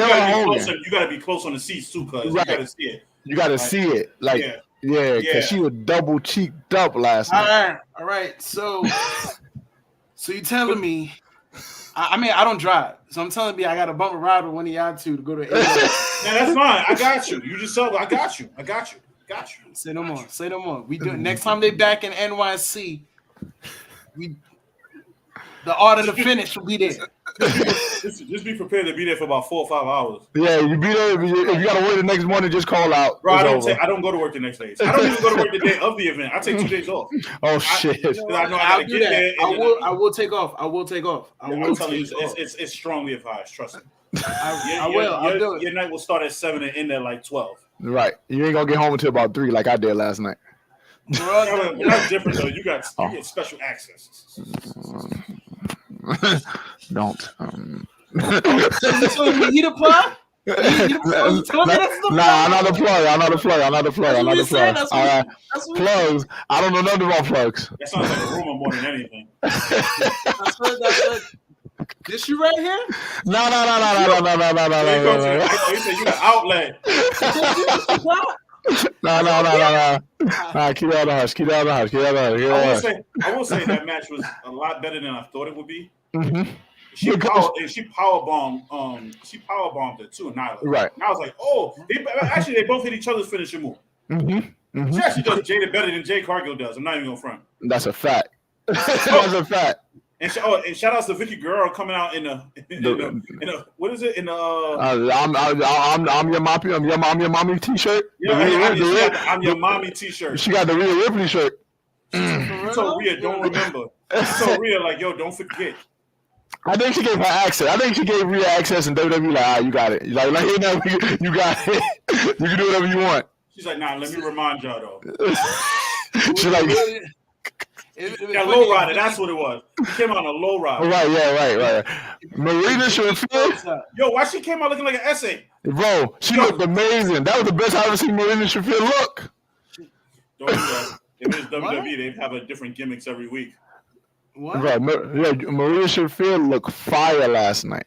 S1: gotta be close on the seats too, cuz you gotta see it.
S2: You gotta see it. Like, because she was double cheeked up last night.
S3: All right. So you telling me? I mean, I don't drive, so I'm telling me I got to bump a ride with one of y'all two to go to AEW.
S1: Yeah, that's fine. I got you. You just said, I got you. Say
S3: no more. We do it next time they back in NYC. The art of the finish will be there.
S1: Just be prepared to be there for about 4 or 5 hours.
S2: Yeah, you be there. If you gotta wait the next morning, just call out.
S1: Bro, I don't go to work the next day. I don't even go to work the day of the event. I take 2 days off.
S2: Oh shit!
S1: I know I gotta get there.
S3: I will take off. I'm
S1: telling you, it's strongly advised. Trust me.
S3: I will. I'll do it.
S1: Your night will start at 7 and end at like 12.
S2: Right. You ain't gonna get home until about 3, like I did last night.
S1: Bro, that's different though. You get special access.
S2: Don't.
S3: So you need a plug? Nah,
S2: I'm not a plug. All right. Plugs. I don't know nothing about plugs.
S1: That sounds like a rumor more than anything.
S3: That's good. This you right here?
S2: No.
S1: You said you got outlet.
S2: No. Keep out the hush.
S1: I will say that match was a lot better than I thought it would be.
S2: Mm-hmm.
S1: She power bombed it too, Nyla.
S2: Right.
S1: And I was like, oh, they both hit each other's finishing move.
S2: Mm-hmm.
S1: She actually does Jada better than Jade Cargill does. I'm not even gonna front.
S2: That's a fact. That's a fact.
S1: And shout outs to Vicky Guerrero coming out in a what is it in
S2: I'm your mommy t-shirt.
S1: I'm your mommy t-shirt.
S2: She got the Rhea Ripley shirt.
S1: So Rhea don't remember. So Rhea like, yo, don't forget.
S2: I think she gave her access. I think she gave Rhea access, and WWE like, you got it. You got it. You can do whatever you want.
S1: She's like, nah, let me remind y'all though.
S2: She's like,
S1: That low rider, that's what it was. She came out on a low rider.
S2: Right. Marina Shafir.
S1: Yo, why she came out looking like an essay?
S2: Bro, she looked amazing. That was the best I've ever seen Marina Shafir look.
S1: Don't do that. If it's WWE, they'd have a different gimmicks every week.
S3: What?
S2: Right, Marina Shafir looked fire last night.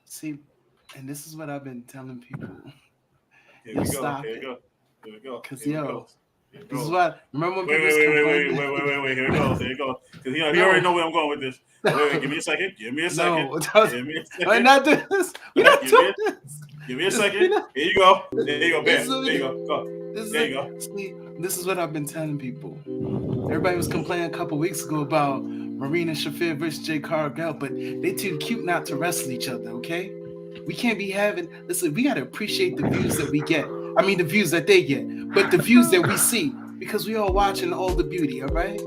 S3: See, and this is what I've been telling people.
S1: Here we go.
S3: Because this is what. Remember when
S1: wait. Here it goes. Because he already know where I'm going with this. Wait, give me a second.
S3: No, we're not doing this. We're not doing this.
S1: Give me a second. Here you go. Bam. There you go. Go. There you go.
S3: See, this is what I've been telling people. Everybody was complaining a couple weeks ago about Marina Shafir versus Jade Cargill, but they too cute not to wrestle each other, okay? We can't be having... Listen, we got to appreciate the views that we get. I mean, the views that they get, but the views that we see, because we all watching all the beauty, all right?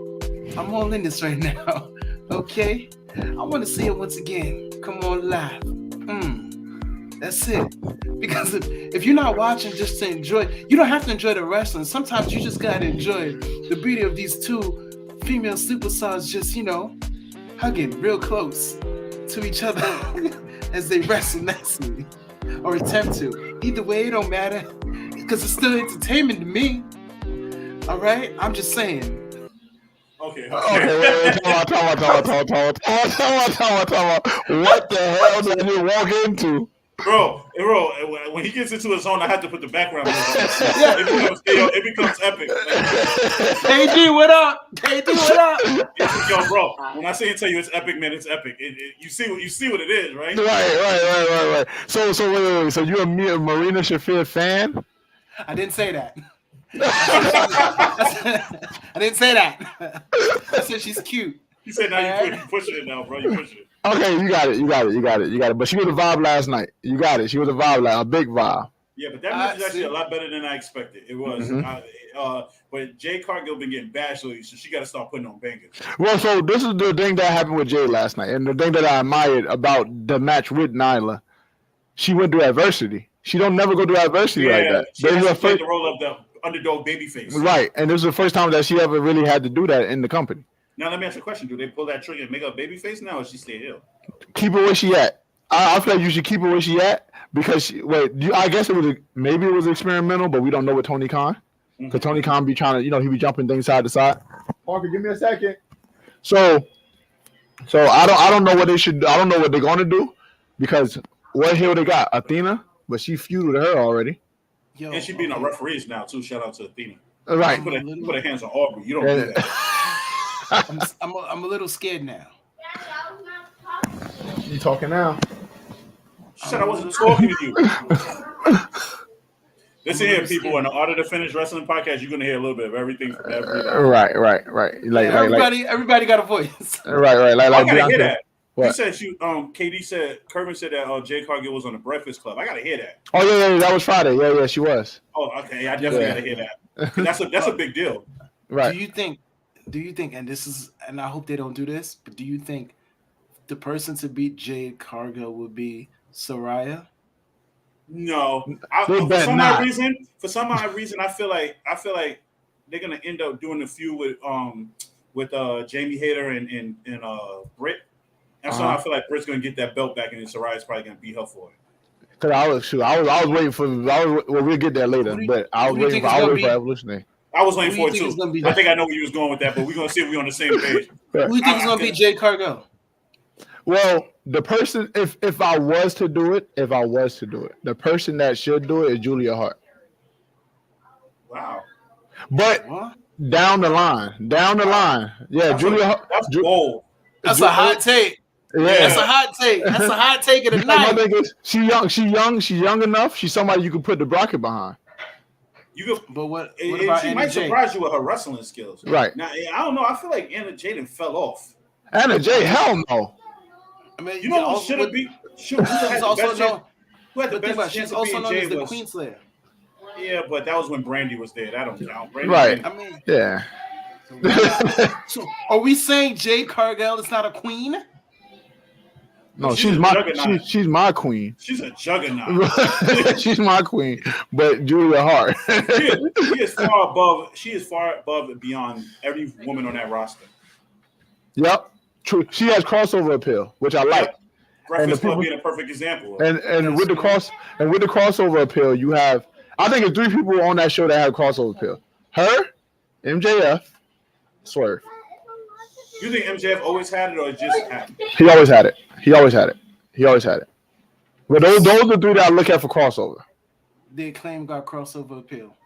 S3: I'm all in this right now, okay? I want to see it once again. Come on live. That's it. Because if you're not watching just to enjoy, you don't have to enjoy the wrestling. Sometimes you just got to enjoy the beauty of these two female superstars just, hugging real close to each other as they wrestle nicely or attempt to. Either way, it don't matter because it's still entertainment to me. All right? I'm just saying.
S1: Okay.
S2: Wait. Talk. What the hell did you walk into?
S1: Bro, when he gets into his zone, I have to put the background music. It becomes epic.
S3: KD, what up?
S1: Yo, bro, when I say and tell you it's epic, man, it's epic. You see what it is, right?
S2: Right. So wait. So you a Marina Shafir fan?
S3: I didn't say that. I didn't say that. I said she's cute.
S1: You said now you're pushing it now, bro. You're pushing it.
S2: Okay, you got it. But she was a vibe last night. You got it. She was a vibe, a big vibe.
S1: Yeah, but that match is actually a lot better than I expected. It was. But Jade Cargill been getting bashed lately, so she got to start putting on bangers.
S2: Well, so this is the thing that happened with Jade last night, and the thing that I admired about the match with Nyla, she went through adversity. She don't never go through adversity like that.
S1: She has to play the role of the underdog babyface.
S2: Right, and this is the first time that she ever really had to do that in the company.
S1: Now let me ask you a question: do they pull that trigger and make her a babyface now, or she stay ill?
S2: Keep her where she at. I feel like you should keep her where she at because I guess maybe it was experimental, but we don't know with Tony Khan because Tony Khan be trying to he be jumping things side to side. Parker, give me a second. So I don't know what they should. I don't know what they're gonna do because what heel they got Athena, but she feuded with her already.
S1: And she being a referees now too. Shout out to Athena.
S2: Right.
S1: Put her hands on Aubrey. You don't do that.
S3: I'm a little scared now.
S2: You talking now?
S1: She said I wasn't talking to you. Listen here, people. In the Art of the Finish Wrestling podcast, you're gonna hear a little bit of everything from everybody.
S2: Right.
S3: Everybody got a voice.
S2: Right.
S1: I gotta hear that.
S2: What?
S1: You said Kervin said that Jade Cargill was on the Breakfast Club. I gotta hear that.
S2: Oh yeah, that was Friday. Yeah, she was.
S1: Oh, okay. I definitely gotta hear that. That's a big deal.
S2: Right.
S3: Do you think, and I hope they don't do this, but do you think the person to beat Jade Cargill would be Saraya?
S1: No. For some odd reason, I feel like they're gonna end up doing a feud with Jamie Hayter and Britt. And so I feel like Britt's gonna get that belt back, and then Saraya's probably gonna beat her for it.
S2: Cause I was waiting for. We'll get there later, but I was waiting for Evolutionary.
S1: I was waiting for it too. I think I know where you was going with that, but we're gonna see if we're on the same page.
S3: Who do you think is gonna beat Jade Cargill?
S2: Well, the person, if I was to do it, the person that should do it is Julia Hart.
S1: Wow.
S2: But down the line, yeah, Julia Hart.
S1: That's bold.
S3: That's a hot take. Yeah. That's a hot take of the night.
S2: My thing is, she's young enough. She's somebody you can put the bracket behind.
S3: But what about
S1: she
S3: Anna
S1: might
S3: Jay?
S1: surprise you with her wrestling skills.
S2: Right.
S1: Now, I don't know. I feel like Anna Jay fell off.
S2: Anna Jay, hell no.
S3: I mean,
S1: you know who should have beat? Who had the best chance
S3: she's
S1: of
S3: also
S1: being
S3: known
S1: Jay
S3: as the
S1: was,
S3: Queen Slayer.
S1: Yeah, but that was when Brandy was there. That don't count.
S2: Right.
S3: I mean,
S2: yeah.
S3: So, are we saying Jade Cargill is not a queen?
S2: No, she's my queen.
S1: She's a juggernaut.
S2: She's my queen, but Julia Hart.
S1: She is far above and beyond every woman on that roster.
S2: Yep, true. She has crossover appeal, which I like.
S1: Yep. Breakfast Club being a perfect example.
S2: And with the crossover appeal, you have. I think it's 3 people on that show that have crossover appeal. Her, MJF, Swerve.
S1: You think MJF always had it or just happened?
S2: He always had it. But those are the 3 that I look at for crossover.
S3: The Acclaim got crossover appeal.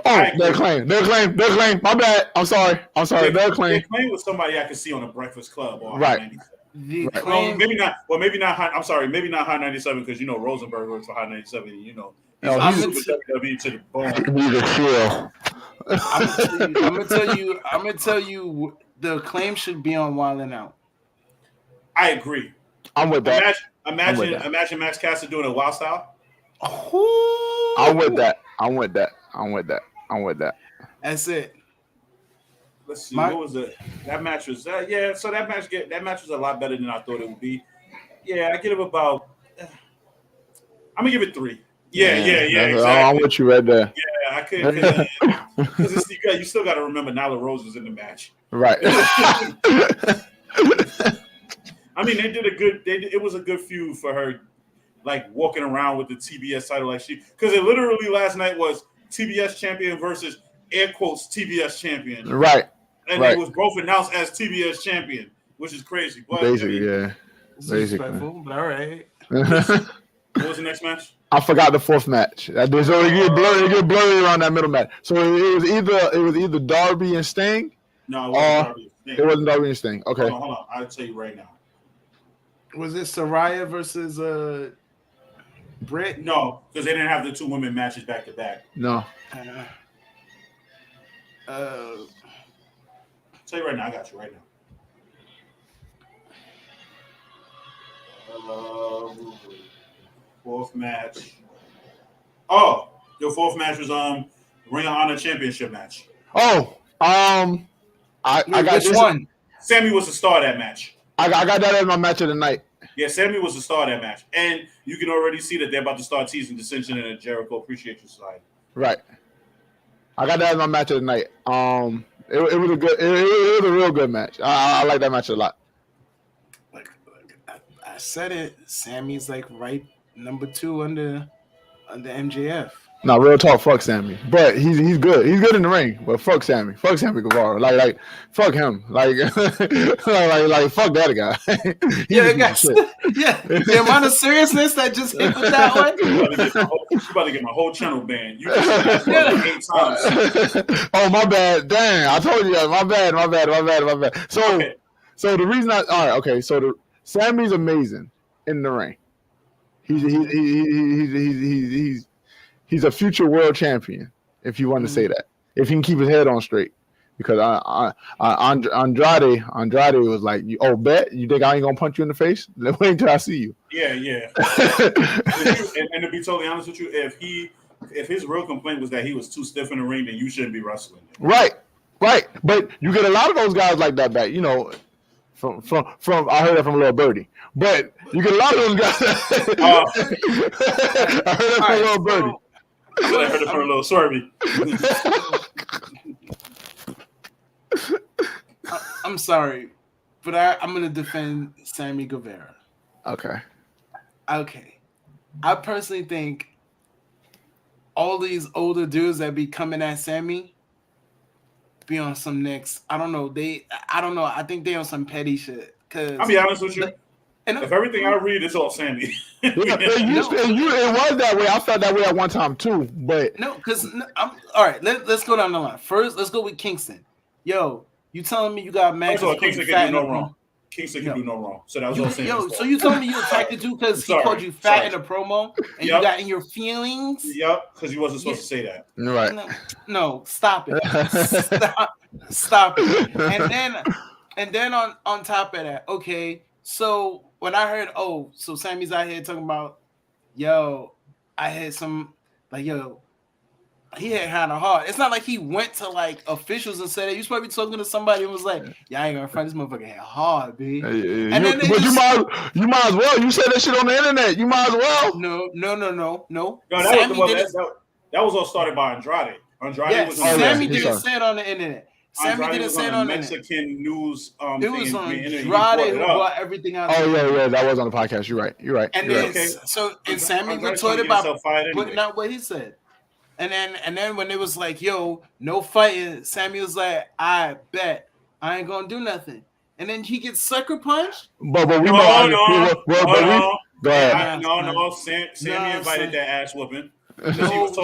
S2: Oh, their claim. My bad. I'm sorry. Their claim.
S1: The Acclaim was somebody I could see on the Breakfast Club. Or
S2: right.
S3: Well,
S1: maybe not. I'm sorry. Maybe not High 97 because Rosenberg works for High 97. He's WWE to the bone.
S3: I'm gonna tell you. The Acclaim should be on Wild 'N Out.
S1: I agree.
S2: I'm with that.
S1: Imagine Max Caster doing a Wild Style.
S2: I'm with that.
S3: That's it.
S1: Let's see. What was it? That match was So that match was a lot better than I thought it would be. Yeah, I give it about. I'm gonna give it 3. Yeah, exactly.
S2: I'm with you right there.
S1: Yeah, I could because you still got to remember Nyla Rose was in the match.
S2: Right.
S1: I mean, they did a good. It was a good feud for her, like walking around with the TBS title, because it literally last night was TBS champion versus air quotes TBS champion.
S2: Right.
S1: And it was both announced as TBS champion, which is crazy. But,
S2: basically, yeah. Basically,
S3: but all right.
S1: What was the next match?
S2: I forgot the 4th match. So it get blurry around that middle match. So it was either Darby and Sting.
S1: No, it wasn't Darby and Sting.
S2: It wasn't Darby and Sting. Okay.
S1: Hold on. I'll tell you right now.
S3: Was it Saraya versus Britt?
S1: No, because they didn't have the 2 women matches back to back.
S2: No.
S1: I'll tell you right now. I got you right now. 4th match. Oh, your 4th match was Ring of Honor Championship match.
S2: Oh, I got
S3: which one?
S1: Sammy was the star of that match.
S2: I got that as my match of the night.
S1: Yeah, Sammy was the star of that match, and you can already see that they're about to start teasing dissension in the Jericho Appreciation Society.
S2: Right. I got that as my match of the night. It was a good. It was a real good match. I like that match a lot.
S3: Like I said it. Sammy's like right number 2 under MJF.
S2: No, real talk. Fuck Sammy, but he's good. He's good in the ring, but fuck Sammy. Fuck Sammy Guevara. Like fuck him. Like fuck that guy.
S3: Yeah, guys. Yeah, the amount of seriousness that just hit with that one.
S1: You about to get my whole channel banned. You just like 8 times.
S2: Oh my bad. Dang, I told you. My bad. So the reason So Sammy's amazing in the ring. He's a future world champion, if you want to say that. If he can keep his head on straight. Because Andrade was like, bet? You think I ain't going to punch you in the face? Wait until I see you.
S1: Yeah. and to be totally honest with you, if his real complaint was that he was too stiff in the ring, then you shouldn't be wrestling.
S2: Right. But you get a lot of those guys like that back, from I heard that from Little Birdie. But you get a lot of those guys. I heard that from Little Birdie.
S1: I heard it from a little Swervy.
S3: I'm sorry, but I'm going to defend Sammy Guevara.
S2: Okay.
S3: I personally think all these older dudes that be coming at Sammy be on some next. I don't know. I think they on some petty shit. I'll
S1: be honest with you. If everything I read is all Sammy.
S2: It was that way. I felt that way at one time too. But
S3: no, because all right. Let's go down the line. First, let's go with Kingston. Yo, you telling me you got Max?
S1: Kingston can do no wrong. Kingston can do no wrong. So that was all Sammy.
S3: So you telling me you attacked the dude because he called you fat in a promo and you got in your feelings?
S1: Yep, because you wasn't supposed to say that.
S2: Right.
S3: No, stop it. Stop it. And then on top of that, okay. So when I heard, so Sammy's out here talking about, I had some, he had a heart. It's not like he went to like officials and said, "Hey, you supposed to be talking to somebody," and was like, "Yeah, I ain't gonna fight this motherfucker had hard, B." And then
S2: but you might as well. You said that shit on the internet. You might as well.
S3: No.
S1: That was all started by Andrade.
S3: Sammy didn't say it on the internet. Sammy didn't say it on the
S1: Mexican news.
S3: It was on Andrade who brought everything out.
S2: Oh yeah, that was on the podcast. You're right.
S3: And then Sammy retorted by putting out what he said. And then when it was like, yo, no fighting, Sammy was like, I bet I ain't gonna do nothing. And then he gets sucker punched.
S2: But we
S1: know.
S2: Go ahead.
S1: Sammy invited that ass whooping. He was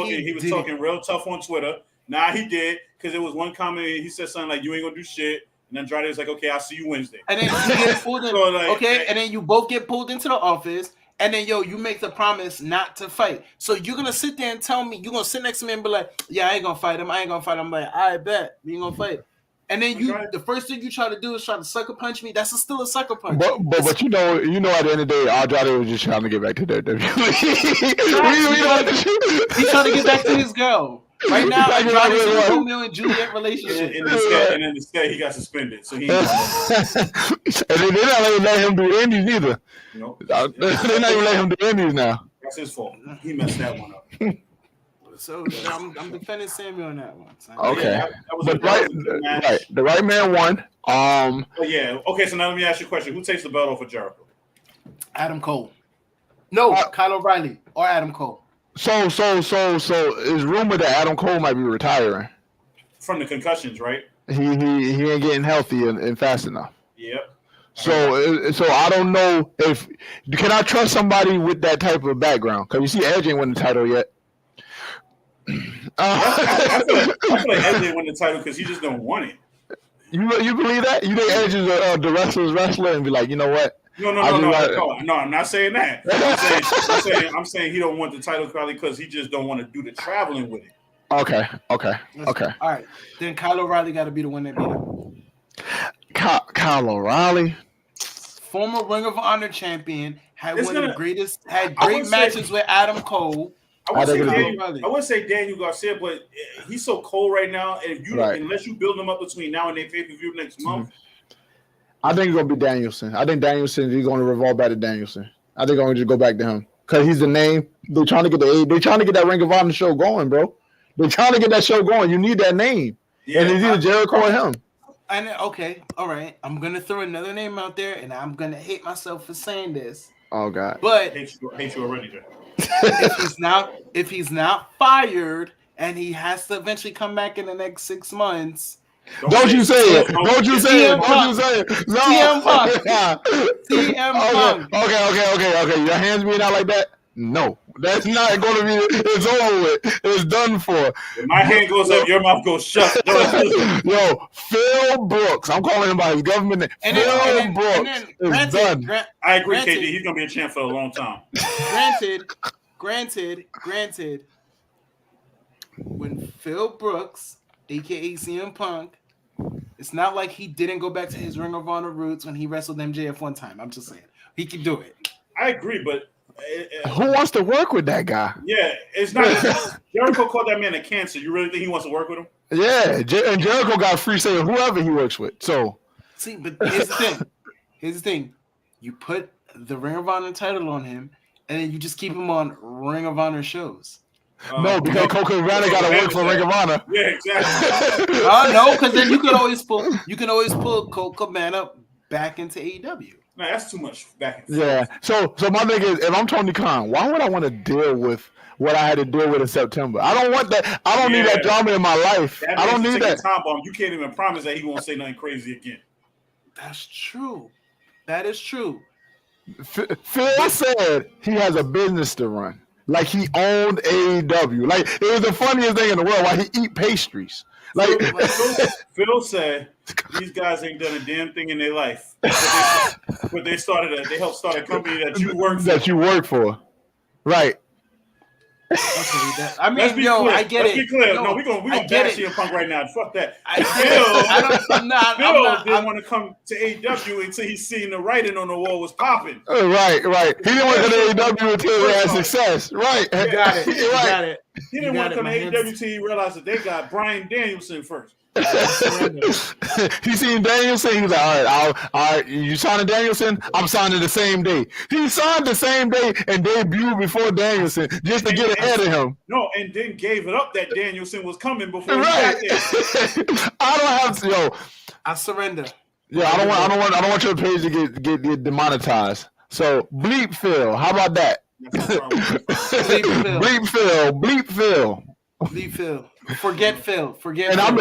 S1: talking real tough on Twitter. Nah, he did, because it was one comment, he said something like, you ain't gonna do shit. And then Andrade was like, okay, I'll see you Wednesday.
S3: And then you get pulled in. And then you both get pulled into the office. And then, you make the promise not to fight. So you're going to sit there and tell me, you're going to sit next to me and be like, yeah, I ain't going to fight him. I'm like, I bet. You ain't going to fight. And then the first thing you try to do is try to sucker punch me. That's still a sucker punch.
S2: But you know, at the end of the day, Andrade was just trying to get back to WWE.
S3: He's trying to get back to his girl. Right now, Andrade's in a Romeo and Juliet relationship.
S1: And instead, he got suspended. So he and
S2: they're not even let him do indies either.
S1: Nope.
S2: They're not even let him do indies now.
S1: That's his fault. He messed that one up.
S3: So I'm defending Sammy on that one. So.
S2: Okay.
S1: Yeah,
S2: the right man won.
S1: Okay, so now let me ask you a question. Who takes the belt off of Jericho?
S3: Adam Cole. No, Kyle O'Reilly or Adam Cole.
S2: So it's rumored that Adam Cole might be retiring
S1: from the concussions, right?
S2: He ain't getting healthy and fast enough.
S1: Yep.
S2: So I don't know if can I trust somebody with that type of background? Because you see, Edge ain't won the title yet.
S1: I feel like Edge ain't won the title because he just don't want it.
S2: You believe that? You think Edge is the wrestler's wrestler and be like, you know what?
S1: No, I'm not saying that. I'm saying he don't want the title probably because he just don't want to do the traveling with it.
S2: Okay.
S3: All right. Then Kyle O'Reilly got to be the one that beat him.
S2: Kyle O'Reilly,
S3: former Ring of Honor champion, had great matches with Adam Cole.
S1: I would say Daniel Garcia, but he's so cold right now. And unless you build him up between now and their pay-per-view next month.
S2: I think it's gonna be Danielson. I think Danielson is gonna revolve back to Danielson. I think I'm gonna just go back to him because he's the name. They're trying to get that Ring of Honor show going, bro. They're trying to get that show going. You need that name, and it's either Jericho or him.
S3: Okay, all right. I'm gonna throw another name out there, and I'm gonna hate myself for saying this.
S2: Oh God!
S1: But hate you already, Jay.
S3: if he's not fired and he has to eventually come back in the next 6 months.
S2: Don't you say it. No. CM Punk. Okay. Your hands being out like that? No. That's not going to be. It's over with. It's done for.
S1: If my hand goes up, your mouth goes shut.
S2: Yo, Phil Brooks. I'm calling him by his government name. Phil Brooks is done.
S1: I agree, KD. He's going to be a champ for a long time.
S3: Granted. When Phil Brooks, a.k.a. CM Punk, it's not like he didn't go back to his Ring of Honor roots when he wrestled MJF one time. I'm just saying. He can do it.
S1: I agree, but...
S2: who wants to work with that guy?
S1: Yeah, it's not... Jericho called that man a cancer. You really think he wants to work with him?
S2: Yeah, and Jericho got free saying whoever he works with. So...
S3: See, but here's the thing. You put the Ring of Honor title on him, and then you just keep him on Ring of Honor shows.
S2: No, because Coco Cabana got to work for Ring of Honor.
S1: Yeah, exactly.
S3: No, because then you can always pull Coco Cabana back into AEW.
S1: No, that's too much back.
S2: Yeah. So my thing is, if I'm Tony Khan, why would I want to deal with what I had to deal with in September? I don't want that. I don't need that drama in my life. I don't need that.
S1: Time bomb. You can't even promise that he won't say nothing crazy again.
S3: That's true. That is true.
S2: Phil said he has a business to run. Like he owned AEW. Like it was the funniest thing in the world. Why he eat pastries. Like
S1: Phil said, these guys ain't done a damn thing in their life. But they helped start a company that you work for.
S2: Right.
S3: I mean, yo, I get it.
S1: Let's be clear. No, we're gonna bash CM Punk right now. Fuck that. Phil didn't want to come to AEW until he's seen the writing on the wall was popping.
S2: Right. He didn't want to go to AEW until he had success. Right.
S3: You got it. You got it.
S1: He didn't want to come to AEW until he realized that they got Bryan Danielson first.
S2: He seen Danielson. He was like, all right, you signing Danielson? I'm signing the same day. He signed the same day and debuted before Danielson just to get ahead of him.
S1: No, and then gave it up that Danielson was coming before he got there.
S2: I don't have to. Yo,
S3: I surrender.
S2: Yeah, I don't want your page to get demonetized. So bleep Phil. How about that? Bleep Phil.
S3: Leave Phil. Forget Phil.
S2: And I've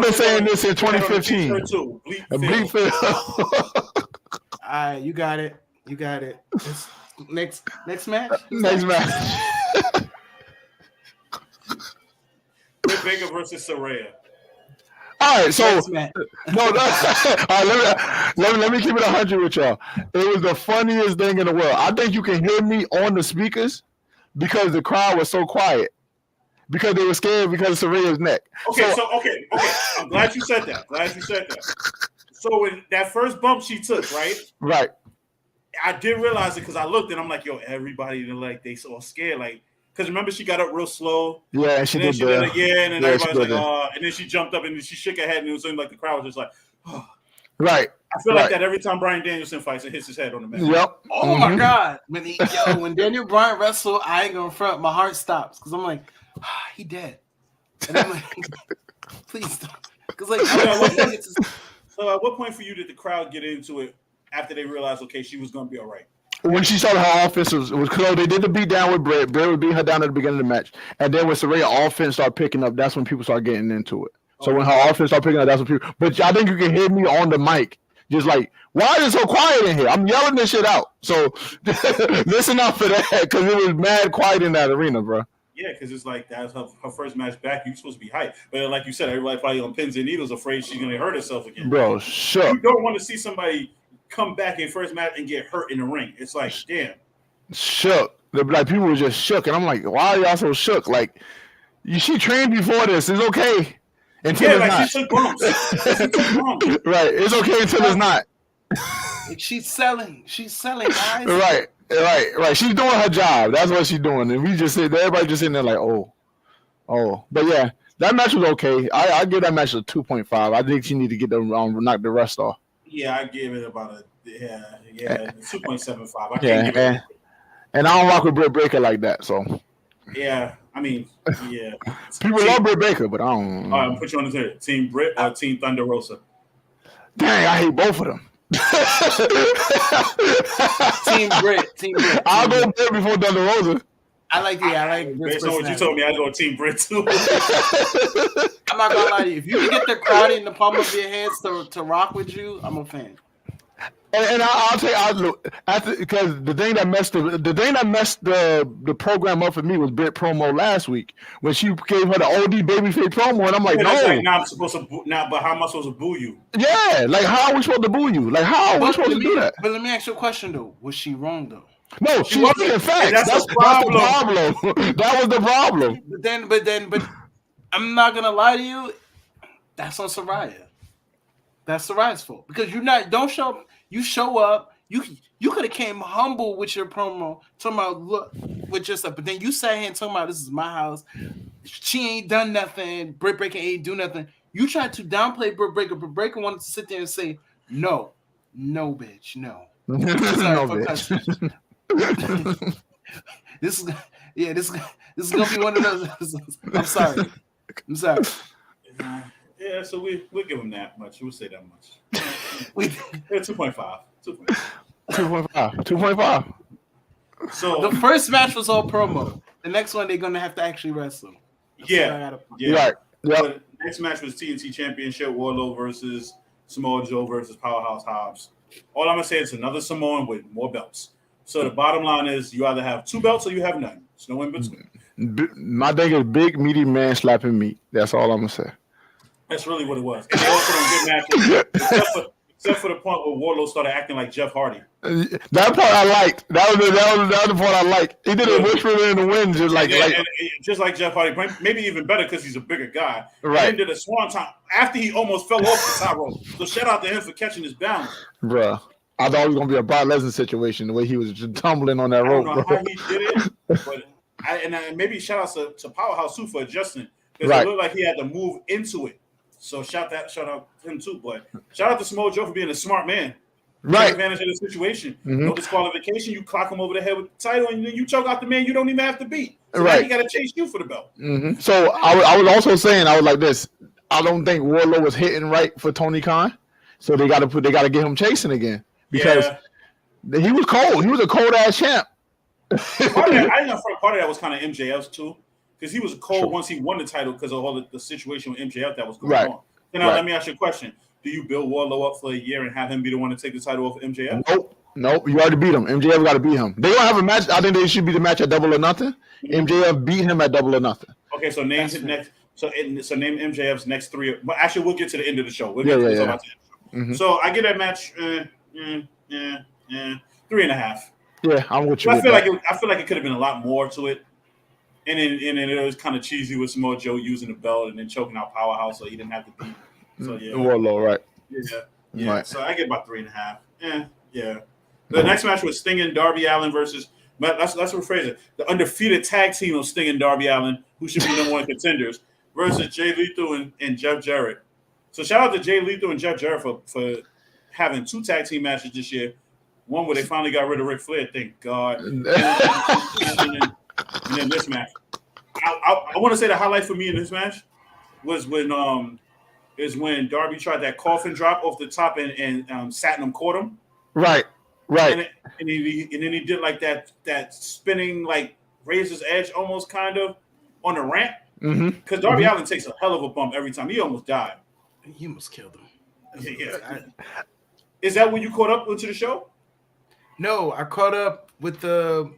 S2: been saying this in 2015. Bleep Phil.
S3: All right, you got it. Next match.
S2: Next match.
S1: Britt Baker versus Saraya.
S2: All right, so let me keep it 100 with y'all. It was the funniest thing in the world. I think you can hear me on the speakers because the crowd was so quiet. Because they were scared because of Saraya's neck.
S1: Okay. I'm glad you said that. So when that first bump she took, right? I did realize it because I looked and I'm like, yo, everybody they so scared, because remember she got up real slow.
S2: Yeah, and she did it
S1: again, and everybody's like, oh, and then she jumped up and then she shook her head and it was like the crowd was just like, oh.
S2: Right.
S1: I feel like that every time Bryan Danielson fights and hits his head on the mat.
S2: Yep.
S3: Oh my God. When Daniel Bryan wrestled, I ain't gonna front, my heart stops because I'm like, he dead. And I'm like, please don't. Because
S1: so at what point for you did the crowd get into it after they realized, okay, she was going to be all right?
S2: When she started her offense was close. They did the beat down with Britt. Britt would beat her down at the beginning of the match. And then when Saraya offense started picking up, that's when people started getting into it. So when her offense started picking up, that's when people. But I think you can hear me on the mic. Just like, why is it so quiet in here? I'm yelling this shit out. So listen up for that because it was mad quiet in that arena, bro.
S1: Yeah, because it's like that's her first match back. You're supposed to be hyped. But like you said, everybody probably on pins and needles afraid she's going to hurt herself again.
S2: Bro, sure.
S1: You don't want to see somebody come back in first match and get hurt in the ring. It's like, damn.
S2: Shook. Like, people were just shook. And I'm like, why are y'all so shook? Like, she trained before this. It's okay. Until it's not.
S1: She took bumps.
S2: Right. It's okay until it's not.
S3: She's selling, guys.
S2: Right. She's doing her job. That's what she's doing. And we just sit there, everybody just sitting there like, oh. But yeah, that match was okay. I give that match a 2.5. I think she need to get them knock the rest off.
S1: Yeah, I give it about a 2.75. I can't give it.
S2: And I don't rock with Britt Baker like that, so.
S1: Yeah, I mean, yeah.
S2: People love Britt Baker, but I don't.
S1: All right, put you on the table. Team Britt or Team Thunder Rosa?
S2: Dang, I hate both of them.
S3: Team Britt.
S2: I'll go Britt before Thunder Rosa.
S3: I like
S1: based on what you told me, I go Team Britt too.
S3: I'm not gonna lie to you. If you can get the crowd in the palm of your hands to rock with you, I'm a fan.
S2: And I'll look because the thing that messed the program up for me was Britt promo last week when she gave her the OD babyface promo, and I'm like, no.
S1: Like, now I'm supposed to but how am I supposed to boo you?
S2: Yeah, like how are we supposed to boo you? Like how are we supposed to do that?
S3: But let me ask you a question though. Was she wrong though?
S2: No, she wasn't. In fact, that's the problem. That was the problem.
S3: But I'm not gonna lie to you. That's on Saraya. That's Saraya's fault because don't show up. You show up. You could have came humble with your promo, talking about look with your stuff, but then you sat here and talking about this is my house. She ain't done nothing. Britt Baker ain't do nothing. You tried to downplay Britt Baker. Britt Baker wanted to sit there and say, no, bitch, no.
S2: No, bitch.
S3: This is gonna be one of those. I'm sorry.
S1: Yeah, so we'll give him that much. We'll say that much. 2.5.
S2: 2.5.
S1: So
S3: the first match was all promo. The next one they're gonna have to actually wrestle.
S1: Yeah.
S2: Right.
S1: Yep. Next match was TNT Championship, Wardlow versus Samoa Joe versus Powerhouse Hobbs. All I'm gonna say is another Samoan with more belts. So the bottom line is you either have 2 belts or you have none. There's no in between.
S2: My thing is big meaty man slapping meat. That's all I'm gonna say.
S1: That's really what it was. And they all put on good matches, except for the point where Wardlow started acting like Jeff Hardy.
S2: That part I liked. That was the other part I liked. He did it whispering in the wind, just
S1: just like Jeff Hardy. Maybe even better because he's a bigger guy.
S2: Right.
S1: And then did a swan time after he almost fell off the top rope. So shout out to him for catching his balance.
S2: Bruh. I thought it was gonna be a Brock Lesnar situation, the way he was just tumbling on that rope.
S1: I don't know how he did it, but maybe shout out to Powerhouse too for adjusting because it looked like he had to move into it. So shout out him too. But shout out to Samoa Joe for being a smart man. Take advantage of the situation. No disqualification. You clock him over the head with the title, and then you choke out the man you don't even have to beat. So now you got to chase you for the belt.
S2: So I was also saying, I was like this. I don't think Wardlow was hitting right for Tony Khan, so they got to get him chasing again because he was cold. He was a cold ass champ.
S1: I think part of that was kind of MJF's too, because he was cold once he won the title because of all the situation with MJF that was going on. Now let me ask you a question. Do you build Wardlow up for a year and have him be the one to take the title off of MJF?
S2: Nope. You already beat him. MJF got to beat him. They don't have a match. I think they should be the match at Double or Nothing. MJF beat him at Double or Nothing.
S1: Okay, so name his next. So name MJF's next three. Well, actually, we'll get to the end of the show. So I get that match. 3.5.
S2: Yeah, I'm with you.
S1: I feel like it could have been a lot more to it. And then it was kind of cheesy with Samoa Joe using the belt and then choking out Powerhouse, so he didn't have to beat. So
S2: Wardlow, right?
S1: Yeah.
S2: Right.
S1: So I get about 3.5. Yeah. The next match was Sting and Darby Allin versus. Let's rephrase it. The undefeated tag team of Sting and Darby Allin, who should be number one contenders, versus Jay Lethal and Jeff Jarrett. So shout out to Jay Lethal and Jeff Jarrett for having 2 tag team matches this year. One where they finally got rid of Ric Flair, thank God. And then this match. I want to say the highlight for me in this match was when Darby tried that coffin drop off the top and Satnam caught him.
S2: Right.
S1: And then he did like that spinning like razor's edge almost kind of on the ramp. Because Darby Allin takes a hell of a bump every time. He almost died.
S3: He almost killed him.
S1: Yeah. Is that when you caught up into the show?
S3: No, I caught up with the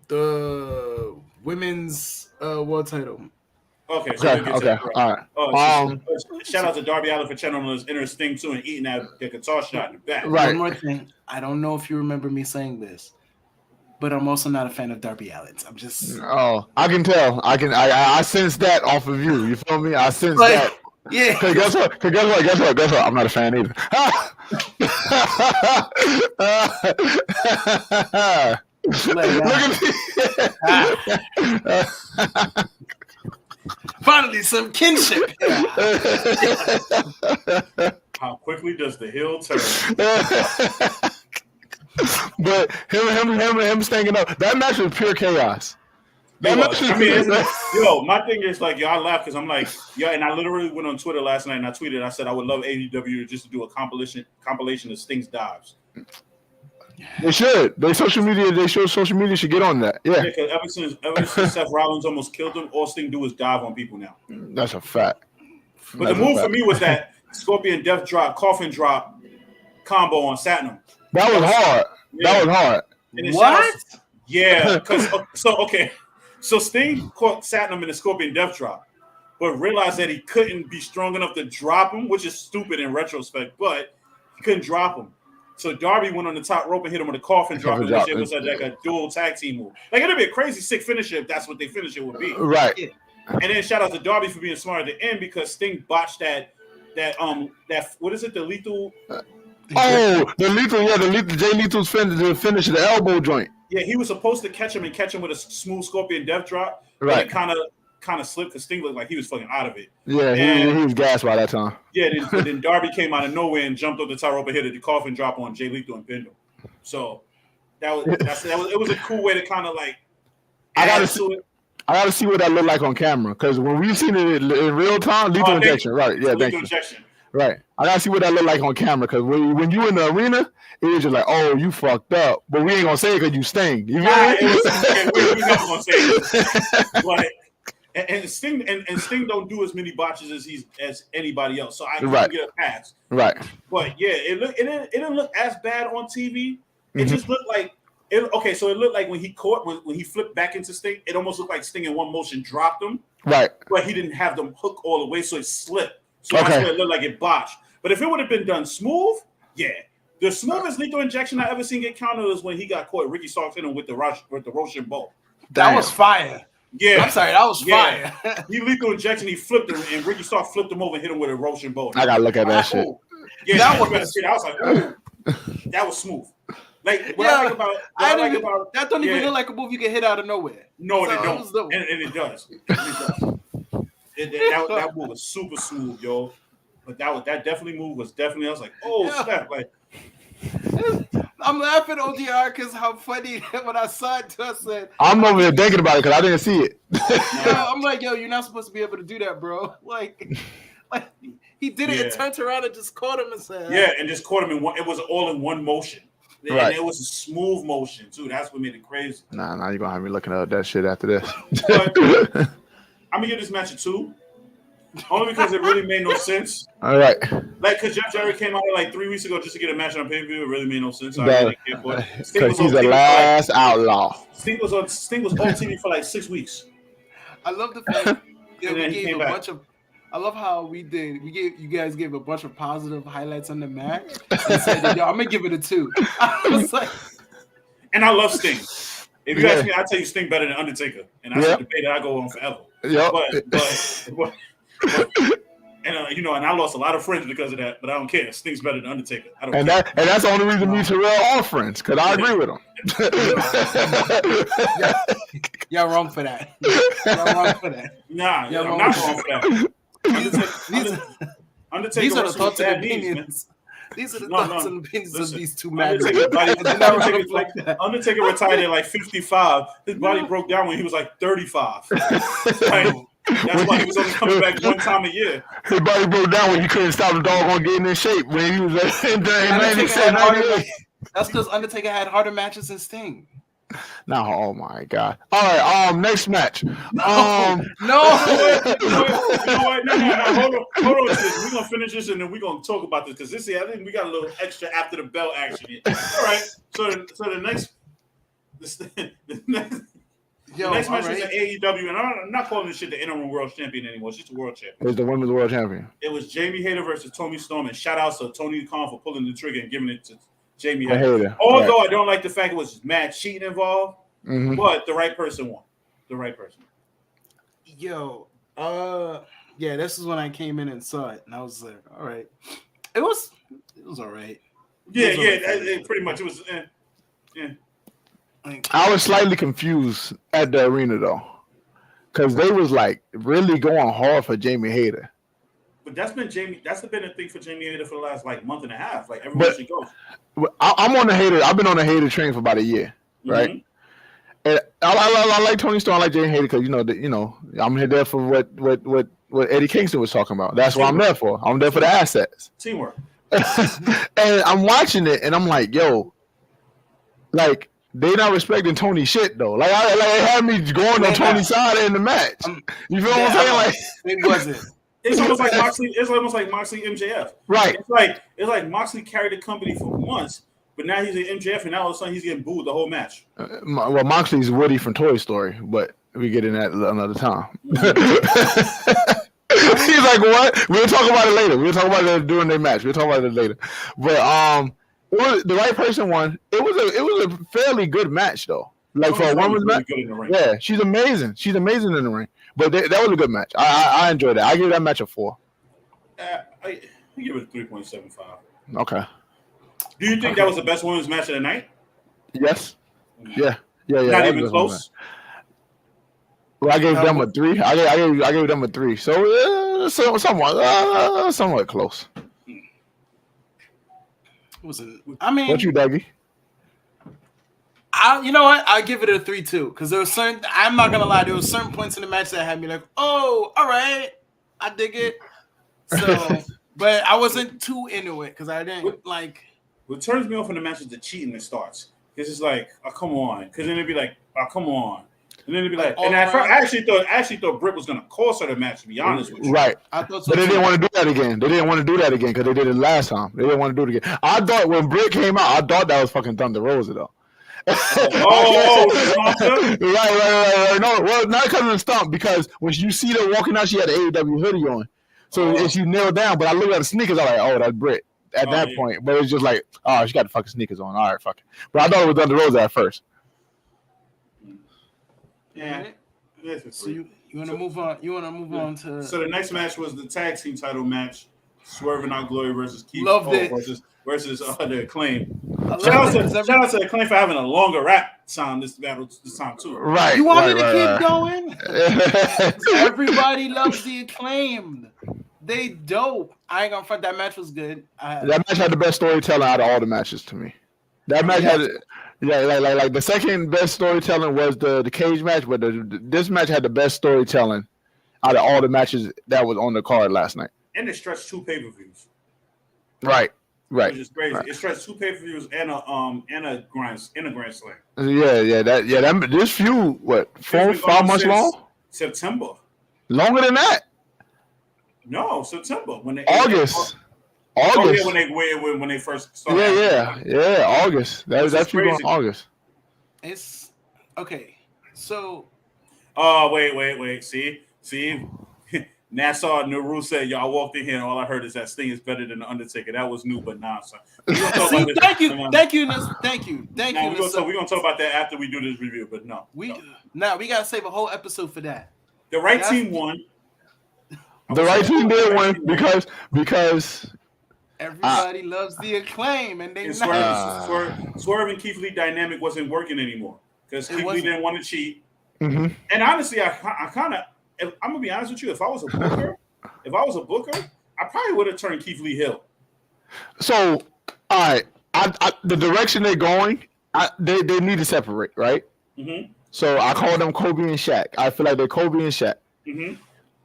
S3: women's world title.
S1: Okay.
S2: All right.
S1: Shout out to Darby Allin for channeling his inner Sting too and eating that guitar shot in the back.
S2: Right.
S3: One more thing. I don't know if you remember me saying this, but I'm also not a fan of Darby Allin's. I'm just.
S2: Oh, I can tell. I sense that off of you. You feel me? I sense that.
S3: Yeah.
S2: Cause guess what? I'm not a fan either. Look at me.
S3: Finally, some kinship.
S1: How quickly does the heel turn?
S2: But him staying up. That match was pure chaos.
S1: My thing is like, I laugh because I'm like, and I literally went on Twitter last night and I tweeted, I said I would love AEW just to do a compilation of Sting's dives.
S2: They should. Social media should get on that. Yeah.
S1: Because ever since Seth Rollins almost killed him, all Sting do is dive on people now.
S2: That's a fact.
S1: But the move for me was that Scorpion Death Drop, Coffin Drop combo on Satnam.
S2: That was hard.
S1: Yeah.
S2: That was hard.
S3: What?
S1: So Sting caught Satnam in the Scorpion Death Drop, but realized that he couldn't be strong enough to drop him, which is stupid in retrospect, but he couldn't drop him. So Darby went on the top rope and hit him with a coffin drop, which was like a dual tag team move. Like, it'd be a crazy sick finisher if that's what they finish it would be.
S2: Right.
S1: And then shout out to Darby for being smart at the end because Sting botched that what is it, the lethal?
S2: The lethal, Jay Lethal's finish the elbow joint.
S1: Yeah, he was supposed to catch him with a smooth Scorpion Death Drop.
S2: Right.
S1: But it kind of slipped because Sting looked like he was fucking out of it.
S2: Yeah, he was gassed by that time.
S1: Yeah, then Darby came out of nowhere and jumped up the top rope and hit a coffin drop on Jay Lethal and pinned him. So it was a cool way to kind of like
S2: I gotta see what that looked like on camera because when we've seen it in real time, lethal injection, right? Yeah, lethal injection. Right. I gotta see what that looked like on camera because when you in the arena, it was just like, oh, you fucked up. But we ain't gonna say it because you Sting. You know?
S1: We're never gonna say it. But and Sting don't do as many botches as anybody else, so I can get a pass.
S2: Right.
S1: But yeah, it didn't look as bad on TV. It just looked like it. Okay, so it looked like when he flipped back into Sting, it almost looked like Sting in one motion dropped him. Right. But he didn't have them hook all the way, so it slipped. So that's why it looked like it botched. But if it would have been done smooth, yeah. The smoothest lethal injection I ever seen get counted was when he got caught. Ricky Starks hit him with the Roshan Bolt.
S3: That was fire.
S1: Yeah,
S3: I'm sorry, that was fire.
S1: He lethal injection. He flipped him, and Ricky Starks flipped him over and hit him with a Roshan Bolt.
S2: I gotta look at that shit.
S1: Yeah, that was like, ooh, that was smooth. Like what I like about
S3: that don't even look like a move you can hit out of nowhere.
S1: No, so, it don't, and it does. That move was super smooth, yo. But that definitely move was definitely. I was like, oh snap! Like,
S3: I'm laughing ODR because how funny when I saw it. I said,
S2: I'm over here thinking about it because I didn't see it.
S3: I'm like, yo, you're not supposed to be able to do that, bro. Like he did it and turned around and just caught him and said,
S1: and just caught him in one. It was all in one motion. Right. And it was a smooth motion too. That's what made it crazy.
S2: Nah, you're gonna have me looking at that shit after this.
S1: But I'm gonna give this match a 2. Only because it really made no sense.
S2: All right.
S1: Like, because Jeff Jarrett came out like 3 weeks ago just to get a match on pay-per-view. It really made no sense. Because
S2: he's the last outlaw.
S1: Sting was on TV for like 6 weeks.
S3: I love the fact that we gave a bunch of. I love how we did. You guys gave a bunch of positive highlights on the match and said, "Yo, I'm gonna give it a 2." I was like,
S1: and I love Sting. If you ask me, I tell you Sting better than Undertaker, and that's a debate that I go on forever.
S2: Yep.
S1: But and and I lost a lot of friends because of that, but I don't care. Sting's better than Undertaker. I don't care.
S2: And that's the only reason me and Terrell are friends, because I agree with him.
S3: Y'all wrong for that. Y'all wrong for that.
S1: Nah, I'm not wrong for that. Undertaker
S3: these are the thoughts and opinions. These are the thoughts and opinions of these two men.
S1: Undertaker retired at like 55. His body broke down when he was like 35. That's why he was only coming back one time a year.
S2: His body broke down when he couldn't stop the dog on getting in shape when he was in
S3: That's because Undertaker had harder matches than Sting.
S2: No, oh my God! All right, next match.
S1: No. Hold on. We're gonna finish this and then we're gonna talk about this because I think we got a little extra after the bell action here. All right, so the next match is an AEW, and I'm not calling this shit the interim world champion anymore. It's just the world champion.
S2: It's the women's world champion.
S1: It was Jamie Hayter versus Toni Storm, and shout out to Tony Khan for pulling the trigger and giving it to Jamie Hayter. Although I don't like the fact it was mad cheating involved, but the right person won. The right person.
S3: Yo, this is when I came in and saw it, and I was like, all right. It was all right.
S1: Pretty much. It was.
S2: I was slightly confused at the arena though, because they was like really going hard for Jamie Hayter.
S1: But that's been a thing for Jamie Hayter for the last like month and a half. Like everywhere she goes.
S2: I'm on the Hayter. I've been on the Hayter train for about a year, right? Mm-hmm. And I like Toni Storm, I like Jamie Hayter because I'm there for what Eddie Kingston was talking about. That's what I'm there for. I'm there for the assets.
S1: Teamwork.
S2: And I'm watching it, and I'm like, yo, like they not respecting Tony shit though. Like it had me going on Tony's side in the match. You feel what I'm saying? Like
S3: it wasn't.
S1: It's almost like Moxley. It's almost like Moxley MJF.
S2: Right.
S1: It's like Moxley carried the company for months, but now he's an MJF, and now all of a sudden he's getting booed the whole match.
S2: Well, Moxley's Woody from Toy Story, but we get in that another time. He's like, what? We'll talk about it later. We'll talk about it during their match. We'll talk about it later. But it was, the right person won. It was a fairly good match though. Like for a woman's match, yeah, she's amazing. She's amazing in the ring. But that was a good match. I enjoyed that. I give that match a 4.
S1: I give it a 3.75.
S2: Okay.
S1: Do you think that was the best women's match of the night?
S2: Yes. Yeah.
S1: Not even close.
S2: Well, I gave them a 3. I gave them a 3. So somewhat close.
S3: What
S2: you, Dougie?
S3: You know what? I'll give it a 3 too, because there was certain. I'm not gonna lie, there were certain points in the match that had me like, oh, all right, I dig it. So, but I wasn't too into it because I didn't like.
S1: What turns me off in the match is the cheating that starts. Because it's like, oh come on, because then it'd be like, oh come on, and then it'd be like, and at first, I actually thought Britt was gonna cost her the match. To be honest with you,
S2: right?
S3: I thought so.
S2: But they didn't want to do that again. They didn't want to do that again because they did it last time. They didn't want to do it again. I thought when Britt came out, I thought that was fucking Thunder Rosa though.
S1: Right.
S2: No, well, not because of the stomp, because when you see her walking out, she had an AEW hoodie on. So if you nailed down, but I looked at the sneakers, I was like, oh, that's Britt. at that point. But it's just like, oh, she got the fucking sneakers on. All right, fuck it. But I thought it was Thunder Rosa at first.
S1: Yeah.
S3: So you want to move on? You want to move on to?
S1: So the next match was the tag team title match: Swerve and Our Glory versus Keith versus the Acclaim. Shout out to the Acclaim for having a longer rap time this time too.
S2: Right.
S3: You want me to keep going? Everybody loves the Acclaimed. They dope. I ain't gonna front. That match was good.
S2: That match had the best storytelling out of all the matches to me. That match had. Yeah, like the second best storytelling was the cage match, but this match had the best storytelling out of all the matches that was on the card last night.
S1: And it stretched 2 pay-per-views.
S2: Right.
S1: Which is crazy. Right. It stretched 2 pay-per-views and a grand slam.
S2: Yeah. This feud, what, 4-5 months long?
S1: September.
S2: Longer than that?
S1: No, September.
S2: August.
S1: Oh, yeah, when they first started.
S2: Yeah. August. That's crazy. On August.
S3: It's okay. So.
S1: Oh, wait. See. Nassau Naru said y'all walked in here and all I heard is that Sting is better than the Undertaker. That was new, but nonsense.
S3: Thank you.
S1: We're gonna talk about that after we do this review, but no.
S3: We gotta save a whole episode for that.
S1: The right team won.
S2: The right team did win because
S3: everybody loves the Acclaim, and they
S1: Swerve and Keith Lee dynamic wasn't working anymore because Keith Lee didn't want to cheat.
S2: Mm-hmm.
S1: And honestly, I kind of, I'm gonna be honest with you. If I was a booker, I probably would have turned Keith Lee heel.
S2: So, all right, the direction they're going, they need to separate, right?
S1: Mm-hmm.
S2: So I call them Kobe and Shaq. I feel like they're Kobe and Shaq.
S1: Mm-hmm.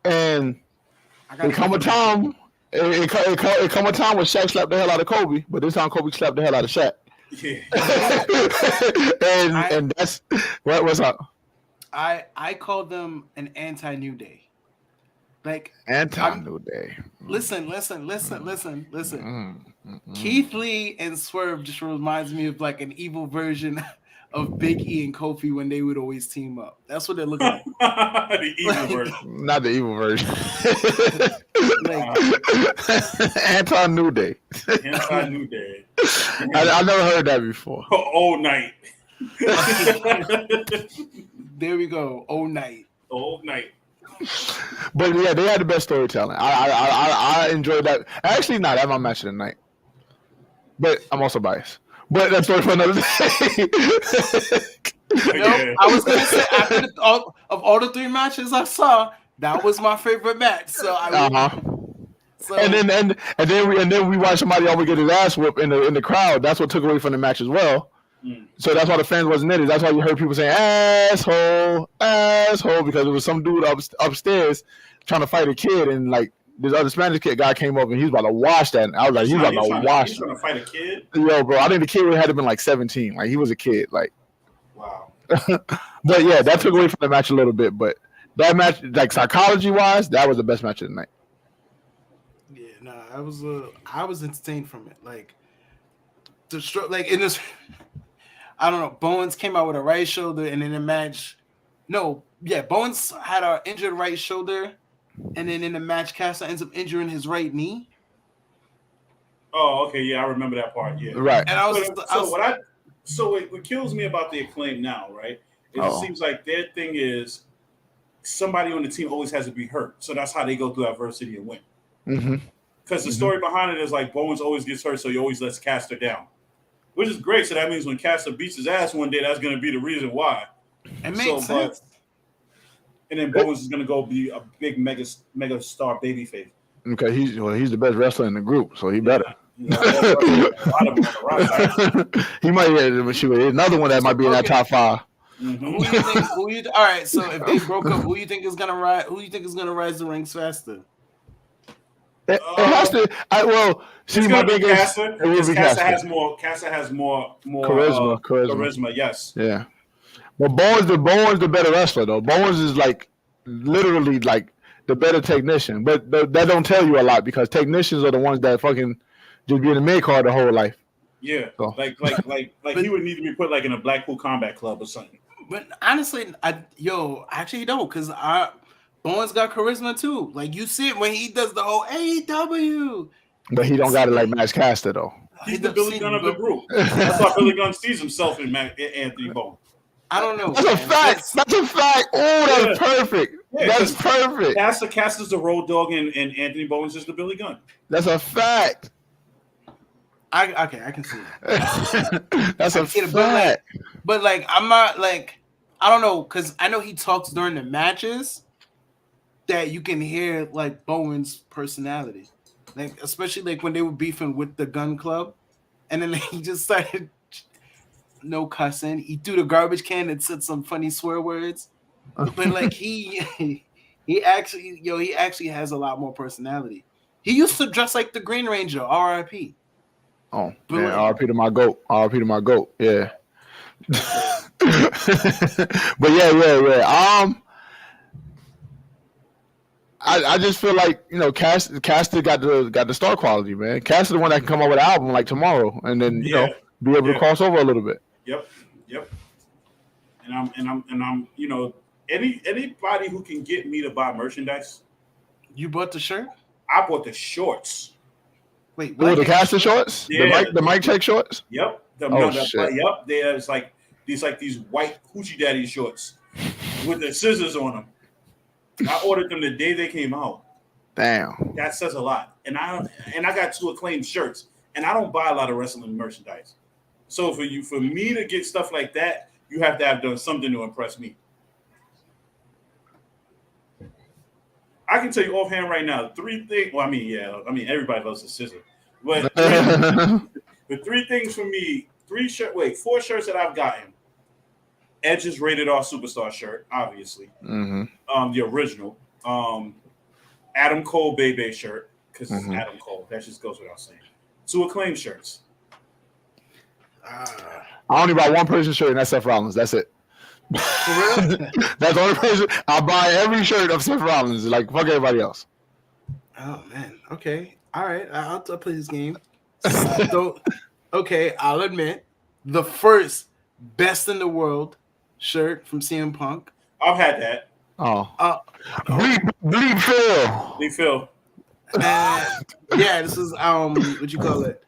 S2: And there come a time. It come a time when Shaq slapped the hell out of Kobe, but this time Kobe slapped the hell out of Shaq.
S1: Yeah.
S2: and that's what's up.
S3: I call them an anti-New Day. Like
S2: anti-New Day.
S3: Listen. Keith Lee and Swerve just reminds me of like an evil version of Big E and Kofi when they would always team up. That's what they're looking like.
S1: The evil version.
S2: Not the evil version. Anti-New Day.
S1: Anti-New Day.
S2: I never heard that before.
S1: Old night.
S3: There we go. Old night.
S2: But yeah, they had the best storytelling. I enjoyed that. Actually, not that my match of the night. But I'm also biased. But that's story for another day.
S3: I was gonna say after all the 3 matches I saw, that was my favorite match. So
S2: and then we watched somebody always get his ass whooped in the crowd. That's what took away from the match as well. So that's why the fans wasn't in it. That's why you heard people saying asshole, because it was some dude upstairs trying to fight a kid, and like this other Spanish kid guy came up and he was about to wash that. And I was like, he's about to wash.
S1: He's trying to fight a kid.
S2: Yo, bro, I think the kid would have been like 17. Like he was a kid. Like,
S1: wow.
S2: But yeah, that took away from the match a little bit. But that match, like psychology wise, that was the best match of the night.
S3: Yeah, I was entertained from it. Like in this. I don't know. Bowens came out with a right shoulder, and in the match, Bowens had an injured right shoulder, and then in the match, Caster ends up injuring his right knee.
S1: Oh, okay, yeah, I remember that part. Yeah,
S2: right.
S1: And what kills me about the Acclaim now, right? It seems like their thing is somebody on the team always has to be hurt, so that's how they go through adversity and win.
S2: Mm-hmm.
S1: Because the story behind it is like Bowens always gets hurt, so he always lets Caster down. Which is great. So that means when Caster beats his ass one day, that's going to be the reason why.
S3: It makes sense.
S1: And then Bowens is going to go be a big mega star babyface.
S2: Okay, he's the best wrestler in the group, so he better. He might shoot another one that might be in that top 5.
S3: Mm-hmm. All right, so if they broke up, who you think is going to rise? Who you think is going to rise the ranks faster?
S2: It has to. My biggest.
S1: Caster has more charisma. Yes.
S2: Yeah. But Bowens the better wrestler though. Bowens is like literally like the better technician. But that don't tell you a lot because technicians are the ones that fucking just be in the mid card the whole life.
S1: Yeah. So. Like he would need to be put like in a Blackpool Combat Club or something.
S3: But honestly, actually he don't because Bowens got charisma too. Like you see it when he does the whole AEW.
S2: But he don't got it like Max Caster though.
S1: He's the Billy Gunn of the group. That's why Billy Gunn sees himself in Anthony Bowens.
S3: I don't know.
S2: That's a fact. That's a fact. Oh, that's perfect. Yeah, that's perfect.
S1: Caster's the road dog, and Anthony Bowens is the Billy Gunn.
S2: That's a fact.
S3: I can see that.
S2: That's a fact.
S3: But like, I'm not like, I don't know, because I know he talks during the matches that you can hear like Bowen's personality, like especially like when they were beefing with the Gun Club, and then he just started no cussing. He threw the garbage can and said some funny swear words, but like he actually has a lot more personality. He used to dress like the Green Ranger, R.I.P.
S2: Oh, man, R.I.P. to my goat. R.I.P. to my goat. Yeah. But yeah. I just feel like, you know, Caster got the star quality, man. Caster the one that can come up with an album like tomorrow, and then you know be able to cross over a little bit.
S1: Yep. And I'm you know, anybody who can get me to buy merchandise.
S3: You bought the shirt?
S1: I bought the shorts.
S3: Wait,
S2: what? The Caster shorts?
S1: Yeah.
S2: The Mike Check shorts?
S1: Yep.
S2: Shit.
S1: Yep. There's like these white hoochie daddy shorts with the scissors on them. I ordered them the day they came out.
S2: Damn.
S1: That says a lot. And I got 2 Acclaimed shirts, and I don't buy a lot of wrestling merchandise. So for me to get stuff like that, you have to have done something to impress me. I can tell you offhand right now, 3 things. Well, I mean, everybody loves a scissor, but 3 things for me. 4 shirts that I've gotten. Edge's Rated R Superstar shirt, obviously.
S2: Mm-hmm.
S1: The original. Adam Cole Bebe shirt, because it's Adam Cole. That just goes without saying. 2 Acclaimed shirts.
S2: I only buy one person's shirt, and that's Seth Rollins. That's it.
S3: For real?
S2: That's the only person. I buy every shirt of Seth Rollins. Like, fuck everybody else.
S3: Oh, man. Okay. All right. I'll play this game. So, okay, I'll admit, the first best in the world shirt from CM Punk.
S1: I've had that.
S2: Oh. Bleep Phil.
S1: Bleep Phil.
S3: Yeah, this is what you call it?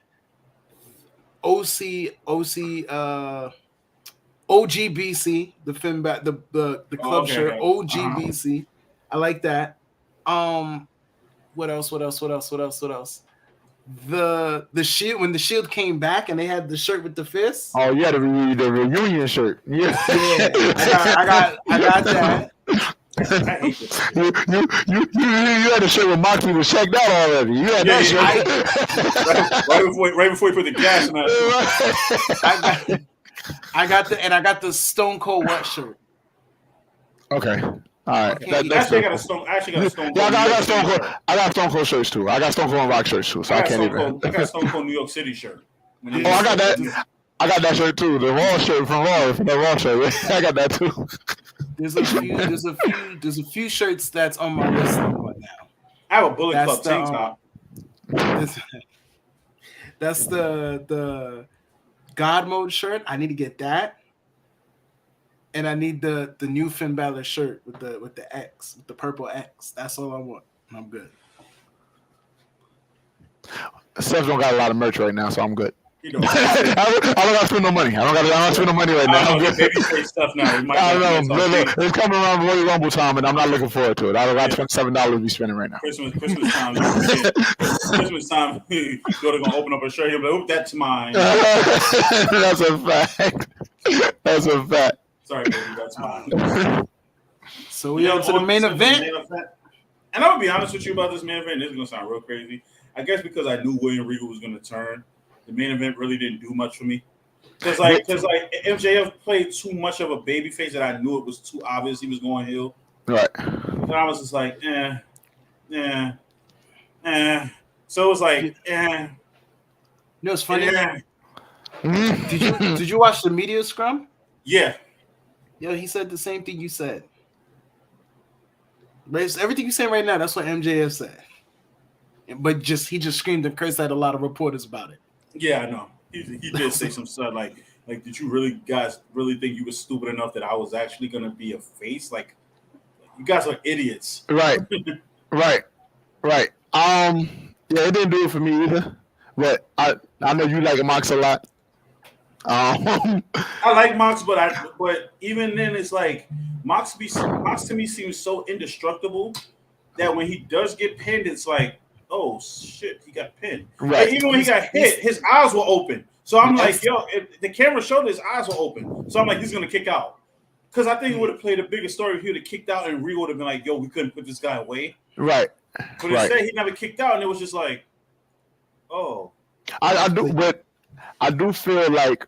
S3: OGBC, the Finn back the club shirt, okay. OGBC. I like that. What else? The Shield, when the Shield came back and they had the shirt with the fist.
S2: Oh yeah, the reunion shirt. Yeah.
S3: I got that.
S1: I hate this.
S2: You had a shirt with Maki was checked out already. You had that shirt.
S1: Right before you put the gas in that.
S3: I got the Stone Cold What shirt.
S2: Okay. All right.
S1: I actually got a Stone Cold.
S2: Yeah, I got Stone Cold shirts too. I got Stone Cold and Rock shirts too. So I can't even.
S1: I got a Stone Cold New York City shirt.
S2: I got that. I got that shirt too. The Raw shirt from the Raw shirt. I got that too.
S3: There's a few shirts that's on my list right now.
S1: I have a Bullet Club tank top.
S3: That's the God Mode shirt. I need to get that. And I need the new Finn Balor shirt with the X, with the purple X. That's all I want. I'm good.
S2: Seth don't got a lot of merch right now, so I'm good.
S1: You know,
S2: I don't got to spend no money. I don't got to spend no money right now.
S1: I'm good. Baby stuff now.
S2: I don't know. It's coming around Royal Rumble time, and I'm not looking forward to it. I don't got $27 to be spending right now.
S1: Christmas time. Christmas time. You're gonna open up a shirt. You'll be like, "Oop, that's mine."
S2: That's a fact. That's a fact.
S1: Sorry, baby, that's mine.
S3: So we on to the main event.
S1: And I'm gonna be honest with you about this main event. This is gonna sound real crazy. I guess because I knew William Regal was gonna turn, the main event really didn't do much for me. Because MJF played too much of a baby face that I knew it was too obvious he was going heel.
S2: Right.
S1: And I was just like, So it was like,
S3: You know, it's funny. Did you watch the media scrum?
S1: Yeah.
S3: Yo, he said the same thing you said. But it's everything you're saying right now, that's what MJF said. But he just screamed and cursed at a lot of reporters about it.
S1: Yeah, I know. He did say some stuff like, did you guys really think you were stupid enough that I was actually gonna be a face? Like, you guys are idiots.
S2: Right. Yeah, it didn't do it for me either. But I know you like Mox a lot.
S1: I like Mox, but even then, it's like Mox to me seems so indestructible that when he does get pinned, it's like, oh shit, he got pinned.
S2: Right.
S1: And even when he got hit, his eyes were open. So I'm like, yo, if the camera showed his eyes were open. So I'm like, he's gonna kick out. Because I think it would have played a bigger story if he would have kicked out and Regal would have been like, yo, we couldn't put this guy away.
S2: Right.
S1: But instead, he never kicked out, and it was just like, oh.
S2: I do feel like,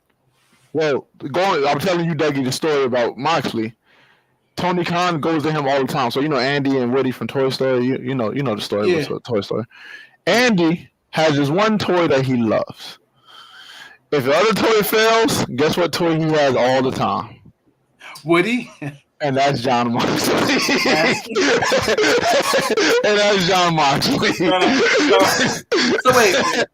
S2: well, I'm telling you, Dougie, the story about Moxley. Tony Khan goes to him all the time. So Andy and Woody from Toy Story. You know the story with Toy Story. Andy has this one toy that he loves. If the other toy fails, guess what toy he has all the time?
S3: Woody.
S2: And that's John Moxley. And that's John Moxley.
S3: So wait, all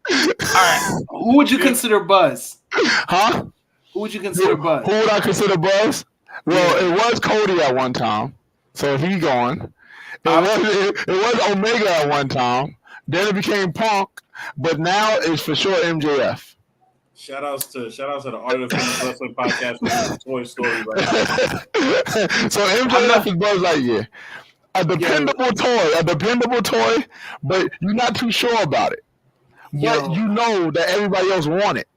S3: right. Who would you consider Buzz?
S2: Huh?
S3: Who would you consider Buzz?
S2: Who would I consider Buzz? Well, it was Cody at one time, so he gone. It was Omega at one time. Then it became Punk, but now it's for sure MJF.
S1: Shout outs to the Art of Wrestling podcast with Toy Story right now.
S2: So MJF is Buzz Lightyear. A dependable toy, but you're not too sure about it. But you know that everybody else want it.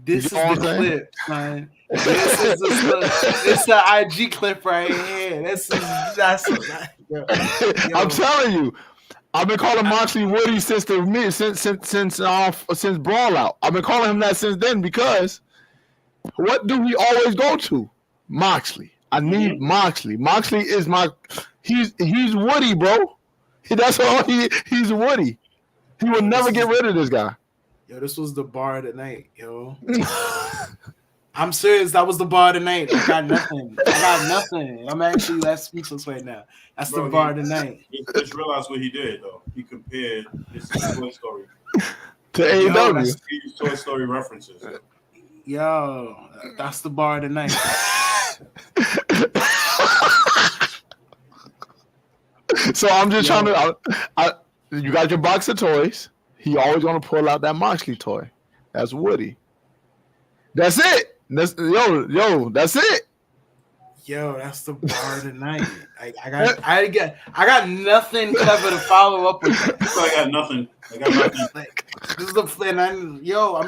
S3: This is the clip, man. It's the IG clip right here.
S2: I'm telling you, I've been calling Moxley Woody since Brawl Out. I've been calling him that since then because what do we always go to? Moxley. I need Moxley. Moxley is he's Woody, bro. That's all he's Woody. He will never get rid of this guy.
S3: Yo, this was the bar of the night, yo. I'm serious. That was the bar of the night. I got nothing. I'm actually speechless right now. That's the bar of the night.
S1: Just realize what he did, though. He compared his Toy Story
S2: to AEW.
S1: These Toy Story references.
S3: Yo, that's the bar of the night.
S2: So I'm just trying to. You got your box of toys. He always gonna pull out that Moxley toy. That's Woody. That's it. That's it.
S3: Yo, that's the bar of the night. I got nothing clever to follow up with.
S1: I got nothing.
S3: Like, this is the plan. I'm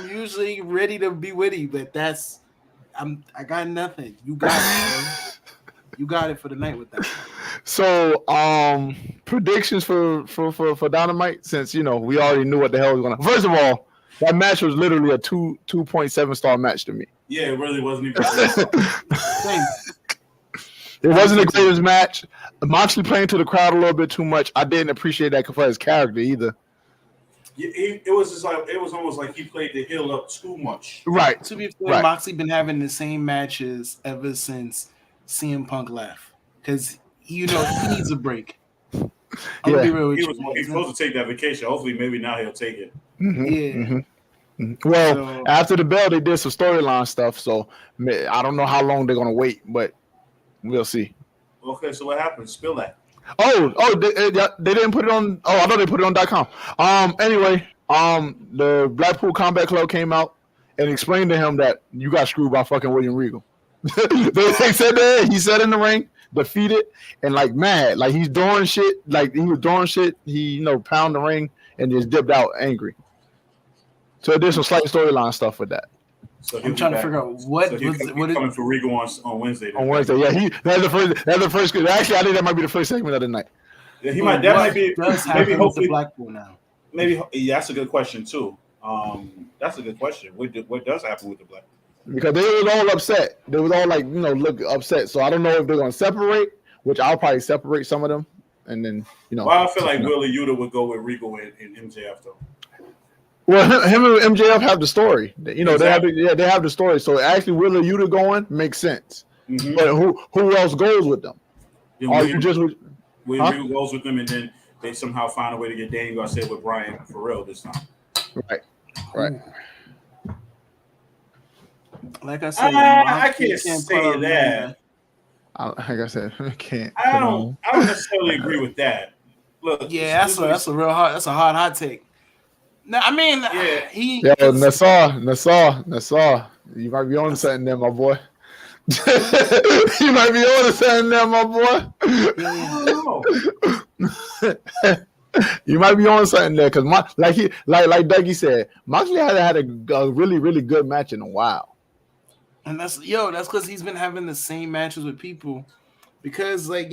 S3: usually ready to be witty, but I got nothing. You got it, bro. You got it for the night with that.
S2: So, predictions for Dynamite, since we already knew what the hell was going to. First of all, that match was literally a 2.7 star match to me.
S1: Yeah, it really wasn't even.
S2: It wasn't the greatest match. Moxley playing to the crowd a little bit too much. I didn't appreciate that for his character either.
S1: It was just like it was almost like he played the heel up too much.
S2: Right.
S3: To be fair, Moxley been having the same matches ever since CM Punk left because he needs a break. I'm gonna be real with you.
S1: He's supposed to take that vacation. Hopefully, maybe now he'll take it.
S2: Mm-hmm. Yeah. Mm-hmm. Well, after the bell, they did some storyline stuff, so I don't know how long they're gonna wait, but we'll see.
S1: Okay, so what happened? Spill that.
S2: They didn't put it on. Oh, I know they put it on .com. Anyway, the Blackpool Combat Club came out and explained to him that you got screwed by fucking William Regal. They said that he sat in the ring, defeated, and mad, he's doing shit, he was doing shit. He pound the ring and just dipped out angry. So there's some slight storyline stuff with that.
S1: So
S3: I'm trying to figure out what is
S1: coming for Regal on Wednesday.
S2: On Wednesday, yeah. That's the first. Actually, I think that might be the first segment of the night.
S1: Yeah, that might be. Maybe hopefully
S3: Blackpool now.
S1: Maybe that's a good question too. That's a good question. What does happen with the Blackpool?
S2: Because they was all upset. They was all look upset. So I don't know if they're gonna separate. Which I'll probably separate some of them, and then
S1: Well, I feel like Wheeler Yuta would go with Regal and MJF though.
S2: Well, him and MJF have the story. Exactly. They have the story. So actually, Wheeler Yuta going makes sense. Mm-hmm. But who else goes with them?
S1: William Regal goes with them, and then they somehow find a way to get Daniel Garcia with Brian for real this time.
S2: Right.
S3: Like I said,
S1: I can't say that.
S2: Like I said, I can't.
S1: I don't necessarily agree with that. Look,
S3: Yeah, that's a real hard. That's a hot take. No, I mean,
S2: Yo, Nassau, you might be on something there, my boy. You might be on something there, my boy.
S1: I don't know.
S2: You might be on something there because like Dougie said, Moxley had a really, really good match in a while.
S3: And that's because he's been having the same matches with people. Because like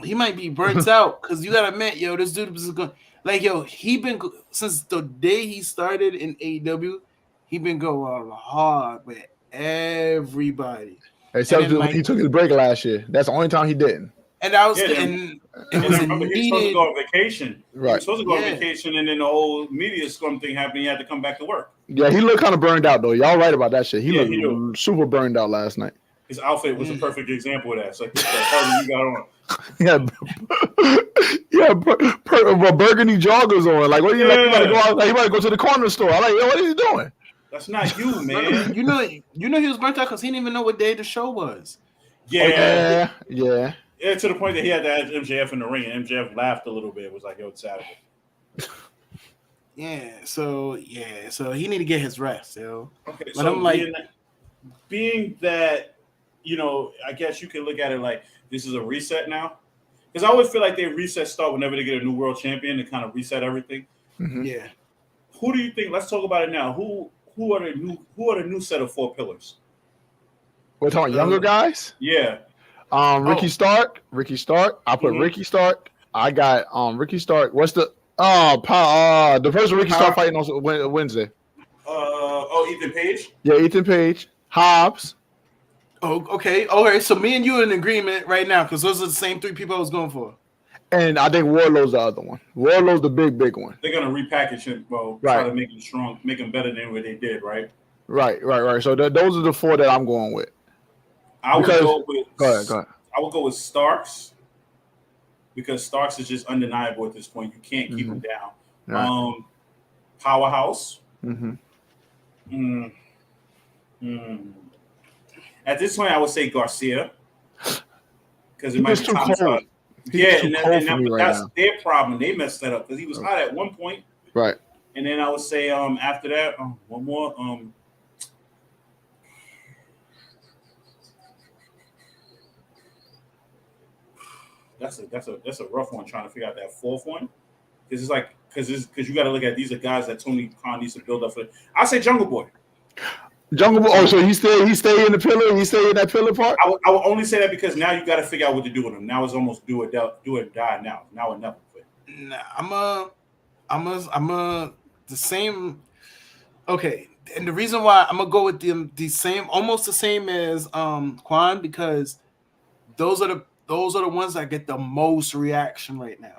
S3: he might be burnt out. Because you gotta admit, this dude is going like he been since the day he started in AEW, he been going hard with everybody.
S2: Except when he took his break last year. That's the only time he didn't.
S3: And I was
S1: and remember he was supposed to go on vacation.
S2: Right.
S1: He was supposed to go on vacation, and then the whole media scrum thing happened. He had to come back to work.
S2: Yeah, he looked kind of burned out though. Y'all right about that shit. He looked super burned out last night.
S1: His outfit was a perfect example of that. So the party you got on.
S2: Burgundy joggers on. Like, what are you like? You gotta go out. Like, you might go to the corner store. I'm like, yo, what are you doing?
S1: That's not you, man.
S3: You know he was burnt out because he didn't even know what day the show was.
S2: Yeah.
S1: Yeah, to the point that he had to ask MJF in the ring, and MJF laughed a little bit. It was like, yo, it's Saturday.
S3: So he need to get his rest, yo.
S1: Okay,
S3: but
S1: so
S3: I'm like,
S1: being that, I guess you can look at it like this is a reset now. Because I always feel like they reset start whenever they get a new world champion to kind of reset everything.
S2: Mm-hmm.
S3: Yeah.
S1: Who do you think? Let's talk about it now. Who are the new set of 4 pillars?
S2: We're talking younger guys?
S1: Yeah.
S2: Ricky Stark. I put Ricky Stark. I got Ricky Stark. What's the the person Ricky Stark fighting on Wednesday?
S1: Ethan Page?
S2: Yeah, Ethan Page. Hobbs.
S3: Oh, okay. All right. So me and you are in agreement right now because those are the same 3 people I was going for.
S2: And I think Wardlow's the other one. Wardlow's the big one.
S1: They're gonna repackage him, try to make him strong, make him better than what they did, right?
S2: Right. So those are the 4 that I'm going with.
S1: Go ahead. I would go with Starks because Starks is just undeniable at this point. You can't keep him down. Right. Powerhouse. At this point, I would say Garcia because it might be time to. Yeah, that's their problem. They messed that up because he was hot at one point.
S2: Right.
S1: And then I would say after that, one more. That's a rough one trying to figure out that 4th one because it's like because you got to look at these are guys that Tony Khan needs to build up for. I say Jungle Boy.
S2: Oh, so he stay in the pillar. He stay in that pillar part.
S1: I will only say that because now you got to figure out what to do with him. Now it's almost do or die. Now or never.
S3: Nah, I'm a the same. Okay, and the reason why I'm gonna go with the same, almost the same as Quan because those are the ones that get the most reaction right now.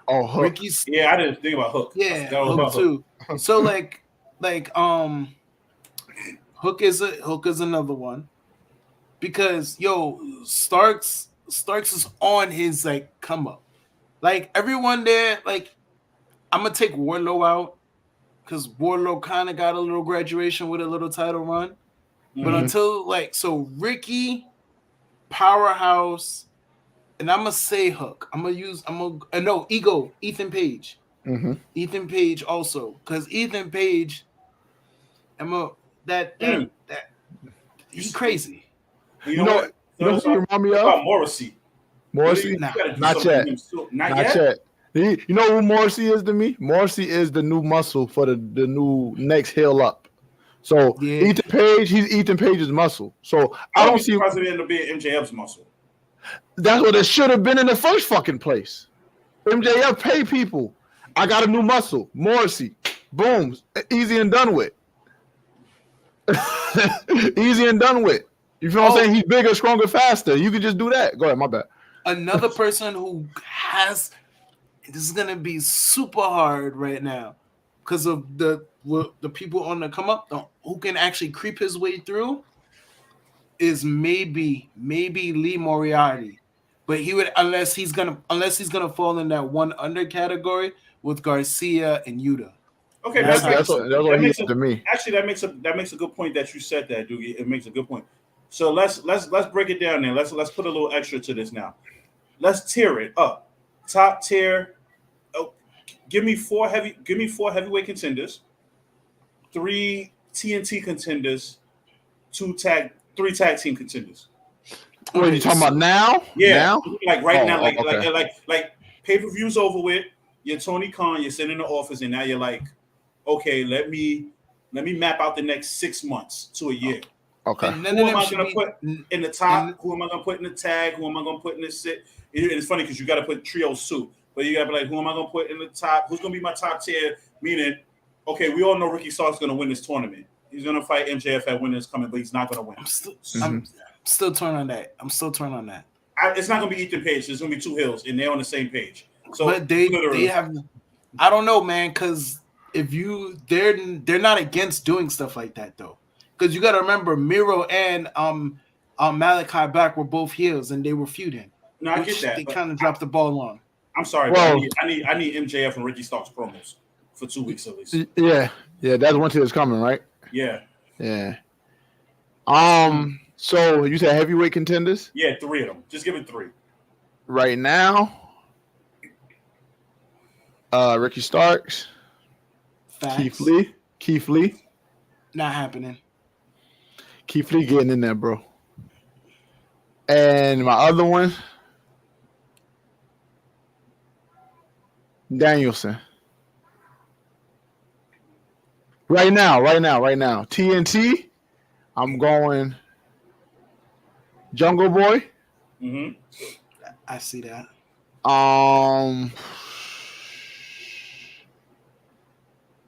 S2: Oh, Hook.
S1: Ricky's, I didn't think about Hook.
S3: Yeah, Hook too. So like Hook is another one because Starks is on his like come up. Like everyone there, like I'm gonna take Wardlow out because Wardlow kind of got a little graduation with a little title run, but until Ricky, Powerhouse, and I'm gonna say Hook. Ethan Page. Ethan Page also because Ethan Page, he's crazy.
S1: You know what?
S2: You remind me of?
S1: About Morrissey.
S2: Not yet. You know who Morrissey is to me? Morrissey is the new muscle for the new next hill up. So Ethan Page, he's Ethan Page's muscle. So I don't see
S1: surprised it ended up being MJF's muscle.
S2: That's what it should have been in the first fucking place. MJF pay people. I got a new muscle. Morrissey. Boom. Easy and done with. Easy and done with. You feel what I'm saying? He's bigger, stronger, faster. You could just do that. Go ahead, my bad.
S3: Another person who has this is gonna be super hard right now because of the people on the come up who can actually creep his way through is maybe Lee Moriarty, but he would unless he's gonna fall in that one under category with Garcia and Yuta.
S1: Okay,
S2: that's what he said to me.
S1: Actually, that makes a good point that you said that, Doogie. It makes a good point. So let's break it down there. Let's put a little extra to this now. Let's tier it up. top tier. Oh, give me four heavyweight contenders, 3 TNT contenders, 3 tag team contenders.
S2: What are you talking about now?
S1: Yeah,
S2: now?
S1: like right now,
S2: Okay.
S1: like pay-per-view's over with. You're Tony Khan. You're sitting in the office, and now you're like, okay, let me map out the next 6 months to a year.
S2: Okay.
S1: Who am I going to put in the top? Who am I going to put in the tag? Who am I going to put in the sit? It's funny because you got to put trios too, but you got to be like, who am I going to put in the top? Who's going to be my top tier? Meaning, okay, we all know Ricky Starks going to win this tournament. He's going to fight MJF at Winners Coming, but he's not going to win.
S3: I'm still torn on that.
S1: It's not going to be Ethan Page. There's going to be 2 hills, and they're on the same page. So,
S3: but they have. I don't know, man, because if they're not against doing stuff like that though, because you got to remember Miro and Malachi Black were both heels and they were feuding.
S1: No, I get that.
S3: They kind of dropped the ball on.
S1: I'm sorry, but I need MJF and Ricky Starks promos for 2 weeks at least.
S2: Yeah, that's one that's coming, right?
S1: Yeah.
S2: So you said heavyweight contenders?
S1: Yeah, 3 of them. Just give it 3.
S2: Right now, Ricky Starks,
S3: Facts.
S2: Keith Lee.
S3: Not happening.
S2: Keith Lee getting in there, bro. And my other one, Danielson. Right now. TNT, I'm going Jungle Boy.
S1: Mm-hmm.
S3: I see that.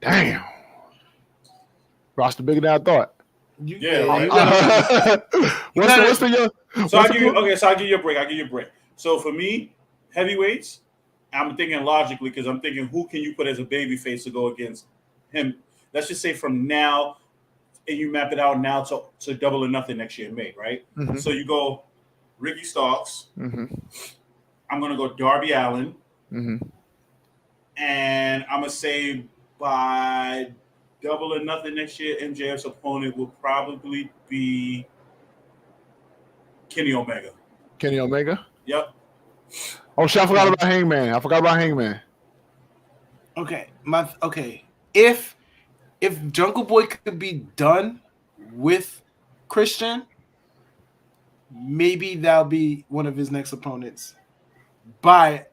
S2: Damn. Roster bigger than I thought.
S1: What's the I'll give you a break. So for me, heavyweights, I'm thinking logically because I'm thinking who can you put as a baby face to go against him? Let's just say from now, and you map it out now to Double or Nothing next year in May, right?
S2: Mm-hmm.
S1: So you go Ricky Starks.
S2: Mm-hmm.
S1: I'm gonna go Darby Allin.
S2: Mm-hmm.
S1: And I'm gonna say by Double or Nothing next year, MJF's opponent will probably be Kenny Omega. Yep.
S2: Oh shit! I forgot about Hangman.
S3: Okay. If Jungle Boy could be done with Christian, maybe that'll be one of his next opponents. By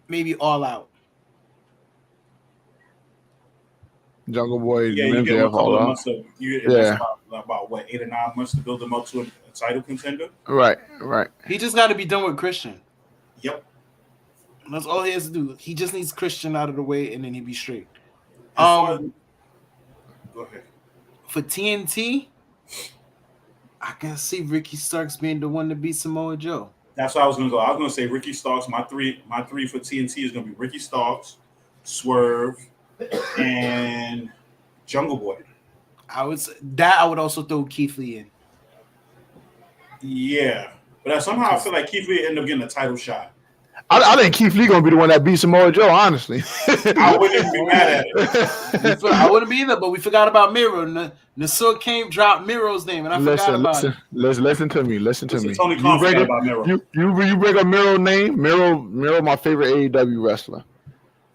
S3: maybe All Out.
S2: Jungle Boy.
S1: Yeah, you get a couple of months. About what 8 or 9 months to build him up to a title contender.
S2: Right.
S3: He just got to be done with Christian.
S1: Yep.
S3: That's all he has to do. He just needs Christian out of the way, and then he'll be straight.
S1: Go ahead.
S3: For TNT, I can see Ricky Starks being the one to beat Samoa Joe.
S1: That's what I was gonna go. I was gonna say Ricky Starks. My three for TNT is gonna be Ricky Starks, Swerve, and Jungle Boy.
S3: I would also throw Keith Lee in.
S1: Yeah, but somehow I feel like Keith Lee ended up getting a title shot.
S2: I think Keith Lee gonna be the one that beats Samoa Joe. Honestly,
S1: I wouldn't even be mad at it.
S3: I wouldn't be either. But we forgot about Miro. Nasur came, dropped Miro's name, and I forgot about it.
S2: Listen to me.
S1: Tony Khan forgot about Miro.
S2: You bring up Miro's name. Miro, my favorite AEW wrestler.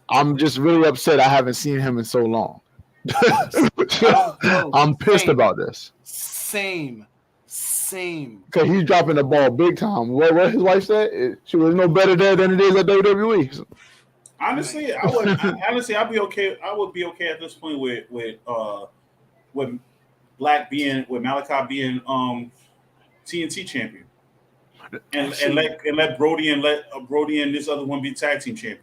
S2: I'm just really upset. I haven't seen him in so long. I'm pissed about this.
S3: Same.
S2: Because he's dropping the ball big time. What his wife said? She was no better there than it is at WWE.
S1: Honestly, I'd be okay. I would be okay at this point with Malachi being TNT champion, and let Brody and this other one be tag team champion.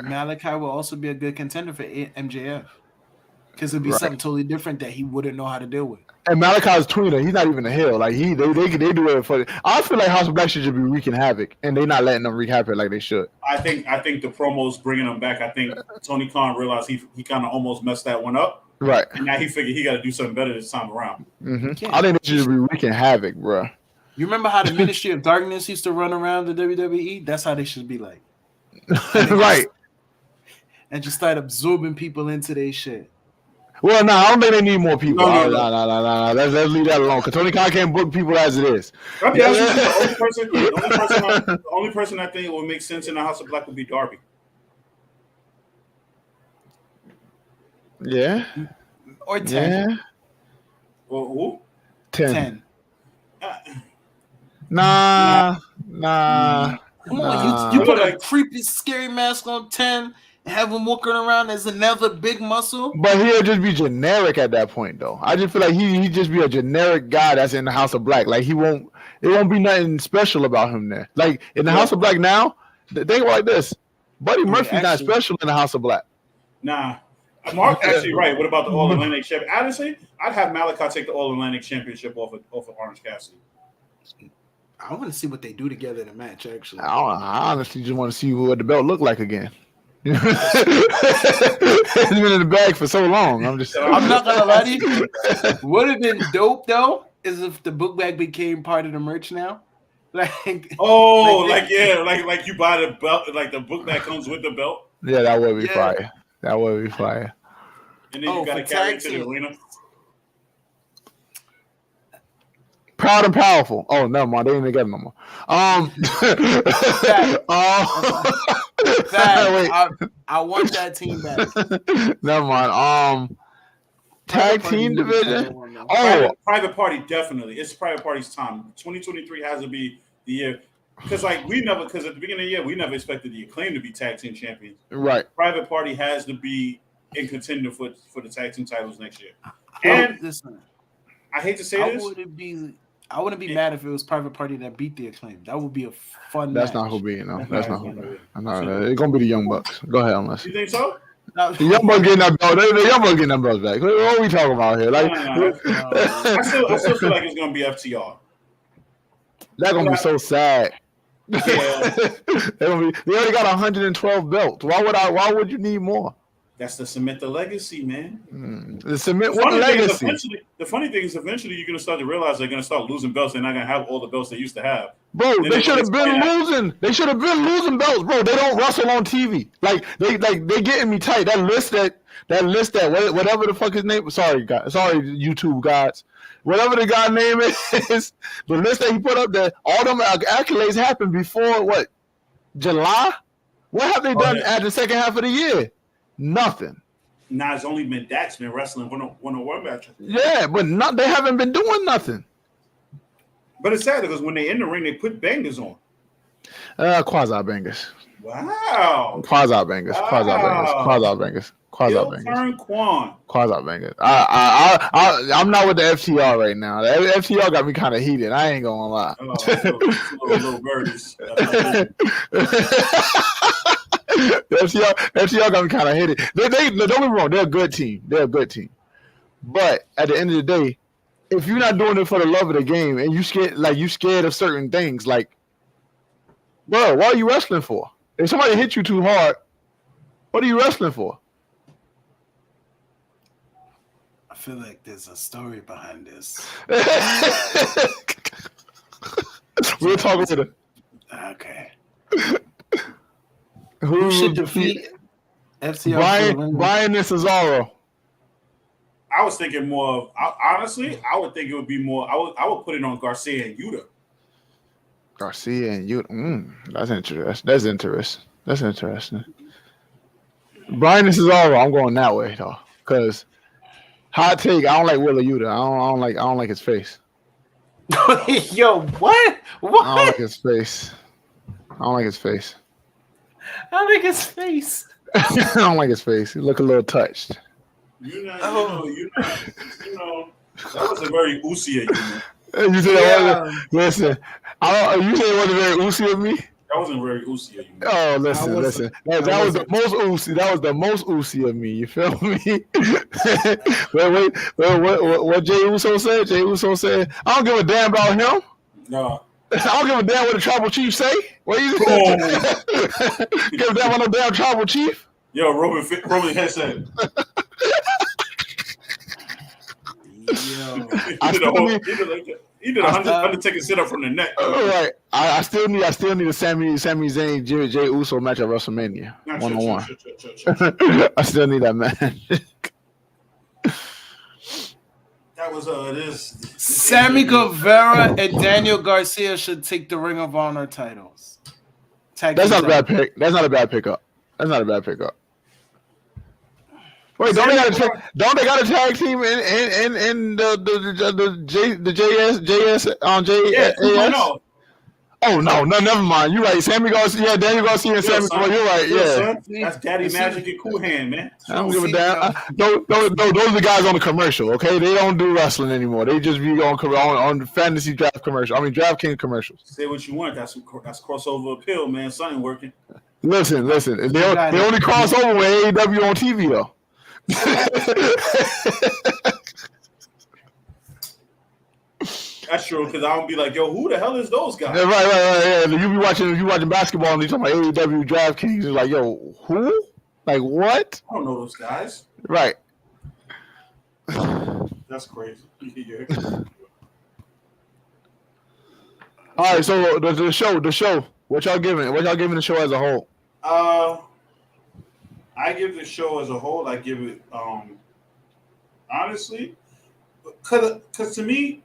S3: Malachi will also be a good contender for MJF because it'd be something totally different that he wouldn't know how to deal with.
S2: And Malachi's tweener, he's not even a heel. Like they do it for. I feel like House of Black should be wreaking havoc, and they're not letting them wreak havoc like they should.
S1: I think the promos bringing them back. I think Tony Khan realized he kind of almost messed that one up.
S2: Right.
S1: And now he figured he got to do something better this time around.
S2: Mm-hmm. I think they should be wreaking havoc, bro.
S3: You remember how the Ministry of Darkness used to run around the WWE? That's how they should be like.
S2: Right.
S3: And just start absorbing people into their shit.
S2: Well, no, I don't think they need more people.
S1: No.
S2: Let's leave that alone. Because Tony Khan can't book people as it is.
S1: I'll be honest with you, the only person I think would make sense in the House of Black would be Darby.
S2: Yeah.
S3: Or 10.
S2: Yeah.
S1: Well, who?
S3: 10.
S2: Nah.
S3: Come on, you put a creepy, scary mask on 10 and have him walking around as another big muscle.
S2: But he'll just be generic at that point, though. I just feel like he just be a generic guy that's in the House of Black. Like it won't be nothing special about him there. Like in the House of Black now, think about it like this: Buddy Murphy's not special in the House of Black.
S1: Nah. Mark's actually right. What about the All Atlantic Championship? Honestly, I'd have Malachi take the All Atlantic Championship off of Orange Cassidy.
S3: I want to see what they do together in a match. Actually,
S2: I honestly just want to see what the belt look like again. It's been in the bag for so long. I'm
S3: not gonna lie to you. Would have been dope though, is if the book bag became part of the merch now. Like you buy the belt, like the book bag comes with the belt.
S2: Yeah, that would be fire. That would be fire.
S1: And then you gotta carry it to the arena.
S2: Proud and powerful. Oh, never mind. They ain't together no more.
S3: I want that team back.
S2: Never mind. Tag team division.
S1: Private Party definitely. It's Private Party's time. 2023 has to be the year. Because at the beginning of the year, we never expected the Acclaim to be tag team champions.
S2: Right.
S1: Private Party has to be in contender for the tag team titles next year. And listen, I hate to say this.
S3: I wouldn't be mad if it was Private Party that beat the Acclaim. That would be a fun
S2: match. That's not who beat it, no. That's not who beat it. It's going to be the Young Bucks. Go ahead, unless.
S1: You think so?
S2: The Young Bucks getting that belt. The Young Bucks getting that belt back. What are we talking about here? Like,
S1: I still feel like it's going to be FTR.
S2: That's going to be so sad. Yeah. They already got 112 belts. Why would you need more?
S1: That's to cement the legacy, man.
S2: The legacy.
S1: The funny thing is, eventually you're gonna start to realize they're gonna start losing belts. They're not gonna have all the belts they used to have.
S2: Bro, they should have been losing. They should have been losing belts, bro. They don't wrestle on TV. Like they getting me tight. That list that whatever the fuck his name. Sorry, YouTube guys. Whatever the guy name is, the list that he put up there, all them accolades happened before what? July? What have they done at the second half of the year? Nothing.
S1: Nah, it's only been Dax been wrestling one-on-one matches.
S2: Yeah, but they haven't been doing nothing.
S1: But it's sad because when they in the ring, they put bangers on.
S2: Quasi bangers.
S1: Wow.
S2: Quasi bangers. I'm not with the FTR right now. The FTR got me kind of heated. I ain't gonna lie.
S1: Little birdies.
S2: FTR got me kind of heated. Don't get me wrong. They're a good team. But at the end of the day, if you're not doing it for the love of the game and you scared of certain things, like, bro, what are you wrestling for? If somebody hit you too hard, what are you wrestling for?
S3: I feel like there's a story behind this.
S2: We'll talk about it.
S3: Okay.
S2: Who
S3: should defeat FTR?
S2: Brian and Cesaro.
S1: I was thinking more of. Honestly, I would think it would be more. I would put it on Garcia and Yuta.
S2: Garcia and Yuta. That's interesting. Brian and Cesaro. I'm going that way though, because hot take. I don't like Willa Yuta. I don't like his face.
S3: Yo, what?
S2: I don't like his face. I don't like his face. I don't like his face. He look a little touched.
S1: You know, that wasn't very Uzi of you.
S2: You said that wasn't. Listen, you said it wasn't very Uzi of me.
S1: That wasn't very Uzi of you.
S2: Oh, listen. That was the most Uzi. That was the most Uzi of me. You feel me? Wait. What Jey Uso said? Jey Uso said, "I don't give a damn about him."
S1: No.
S2: I don't give a damn what the tribal chief say. What you saying? Give a damn about no damn tribal chief.
S1: Yo, Roman Head said. He did 100 Undertaker sit up from the neck.
S2: Right. I still need a Sami Zayn Jey Uso match at WrestleMania 1-on-1. I still need that match.
S1: that was this.
S3: Sammy Guevara and Daniel Garcia should take the Ring of Honor titles.
S2: That's not a bad pick. That's not a bad pickup. That's not a bad pickup. Wait, don't they got a tag team in the JS on JS?
S1: Yeah,
S2: Oh no, never mind. You're right. Sammy Garcia, Daniel Garcia, and Sammy. Son. You're right. Yeah,
S1: son. That's Daddy Magic and Cool Hand, man.
S2: I don't give a damn. Those are the guys on the commercial. Okay, they don't do wrestling anymore. They just be on fantasy draft commercial. I mean, DraftKings commercials.
S1: Say what you want. That's crossover appeal, man. Son ain't working.
S2: Listen. They only cross over with AEW on TV though.
S1: That's true, because I don't be like, yo, who the hell is those guys?
S2: Yeah, right. Yeah. You watching basketball and you talking about AEW DraftKings. It's like, yo, who? Like what?
S1: I don't know those guys.
S2: Right.
S1: That's crazy.
S2: All right, so the show. What y'all giving the show as a whole?
S1: I give the show as a whole. I give it honestly, because to me,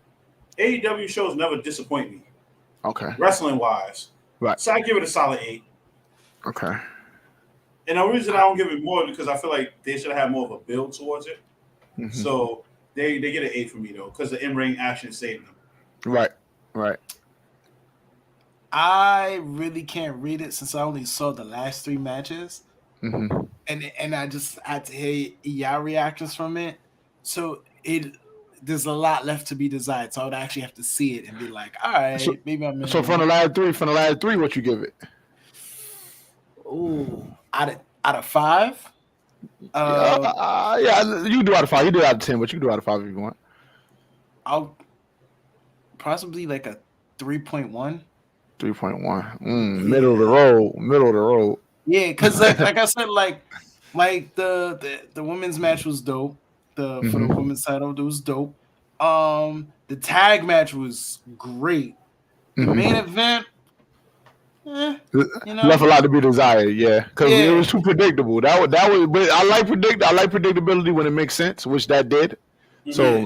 S1: AEW shows never disappoint me.
S2: Okay.
S1: Wrestling wise.
S2: Right.
S1: So I give it a solid 8.
S2: Okay.
S1: And the reason I don't give it more is because I feel like they should have had more of a build towards it. Mm-hmm. So they get an 8 from me though, because the in-ring action saved them.
S2: Right.
S3: I really can't read it since I only saw the last 3 matches.
S2: Mm-hmm.
S3: And I just had to hear y'all reactions from it. So there's a lot left to be desired. So I would actually have to see it and be like, all right, maybe I'm in.
S2: So from the last three, what you give it?
S3: Ooh, out of 5?
S2: Yeah, you do out of 5. You do out of 10, but you can do out of 5 if you want.
S3: I'll possibly like a 3.1.
S2: 3.1. Middle of the road.
S3: Yeah, because like I said, like the women's match was dope. For the women's title, it was dope. The tag match was great. The main event,
S2: left a lot to be desired. Yeah, because it was too predictable. That was. But I like predictability when it makes sense, which that did. So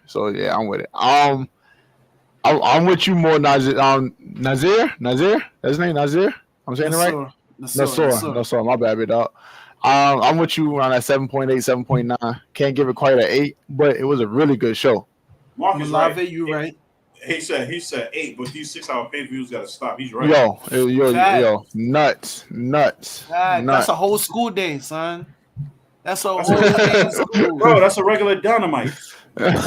S2: So I'm with it. I'm with you more, Nazir. Nazir. That's his name, Nazir. I'm saying it right. Nasor. My bad, big dog. I'm with you around that 7.8, 7.9. Can't give it quite an 8, but it was a really good show.
S1: Marcus, right.
S3: You right.
S1: He said 8, but these 6-hour pay-per-views got to stop. He's right.
S2: Yo, nuts.
S3: That's a whole school day, son. That's a whole day of school.
S1: Bro, that's a regular Dynamite. That's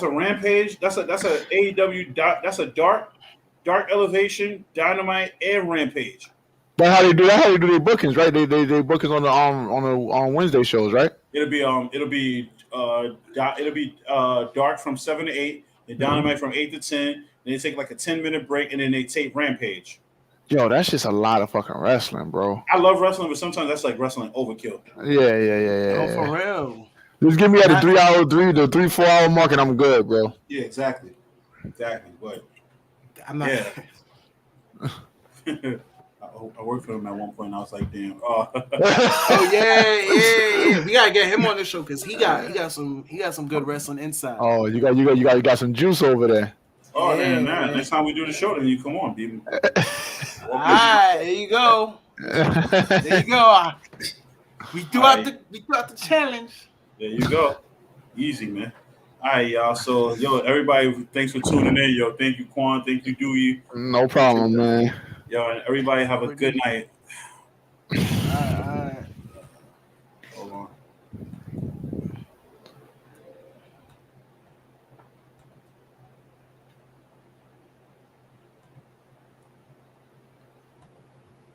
S1: a Rampage. That's a AEW. That's a dark elevation, Dynamite, and Rampage.
S2: That's how they do their bookings, right? They bookings on Wednesday shows, right?
S1: It'll be dark from 7 to 8, and Dynamite from 8 to 10. Then they take like a 10-minute break, and then they tape Rampage.
S2: Yo, that's just a lot of fucking wrestling, bro.
S1: I love wrestling, but sometimes that's like wrestling overkill.
S2: Yeah.
S3: Oh, for real.
S2: Just give me at the 3-4 hour mark, and I'm good, bro.
S1: Yeah, exactly. But
S3: I'm not.
S1: Yeah. I worked for him at one point, and I was like, "Damn!"
S3: Oh yeah. We gotta get him on the show because he got some good wrestling insight.
S2: Oh, you got some juice over there.
S1: Oh man! Next time we do the show, then you come on, baby.
S3: All right, there you go. We threw out the challenge.
S1: There you go. Easy, man. All right, y'all. So, everybody, thanks for tuning in. Thank you, Quan. Thank you, Dewey.
S2: No problem, man.
S1: And everybody have a good night.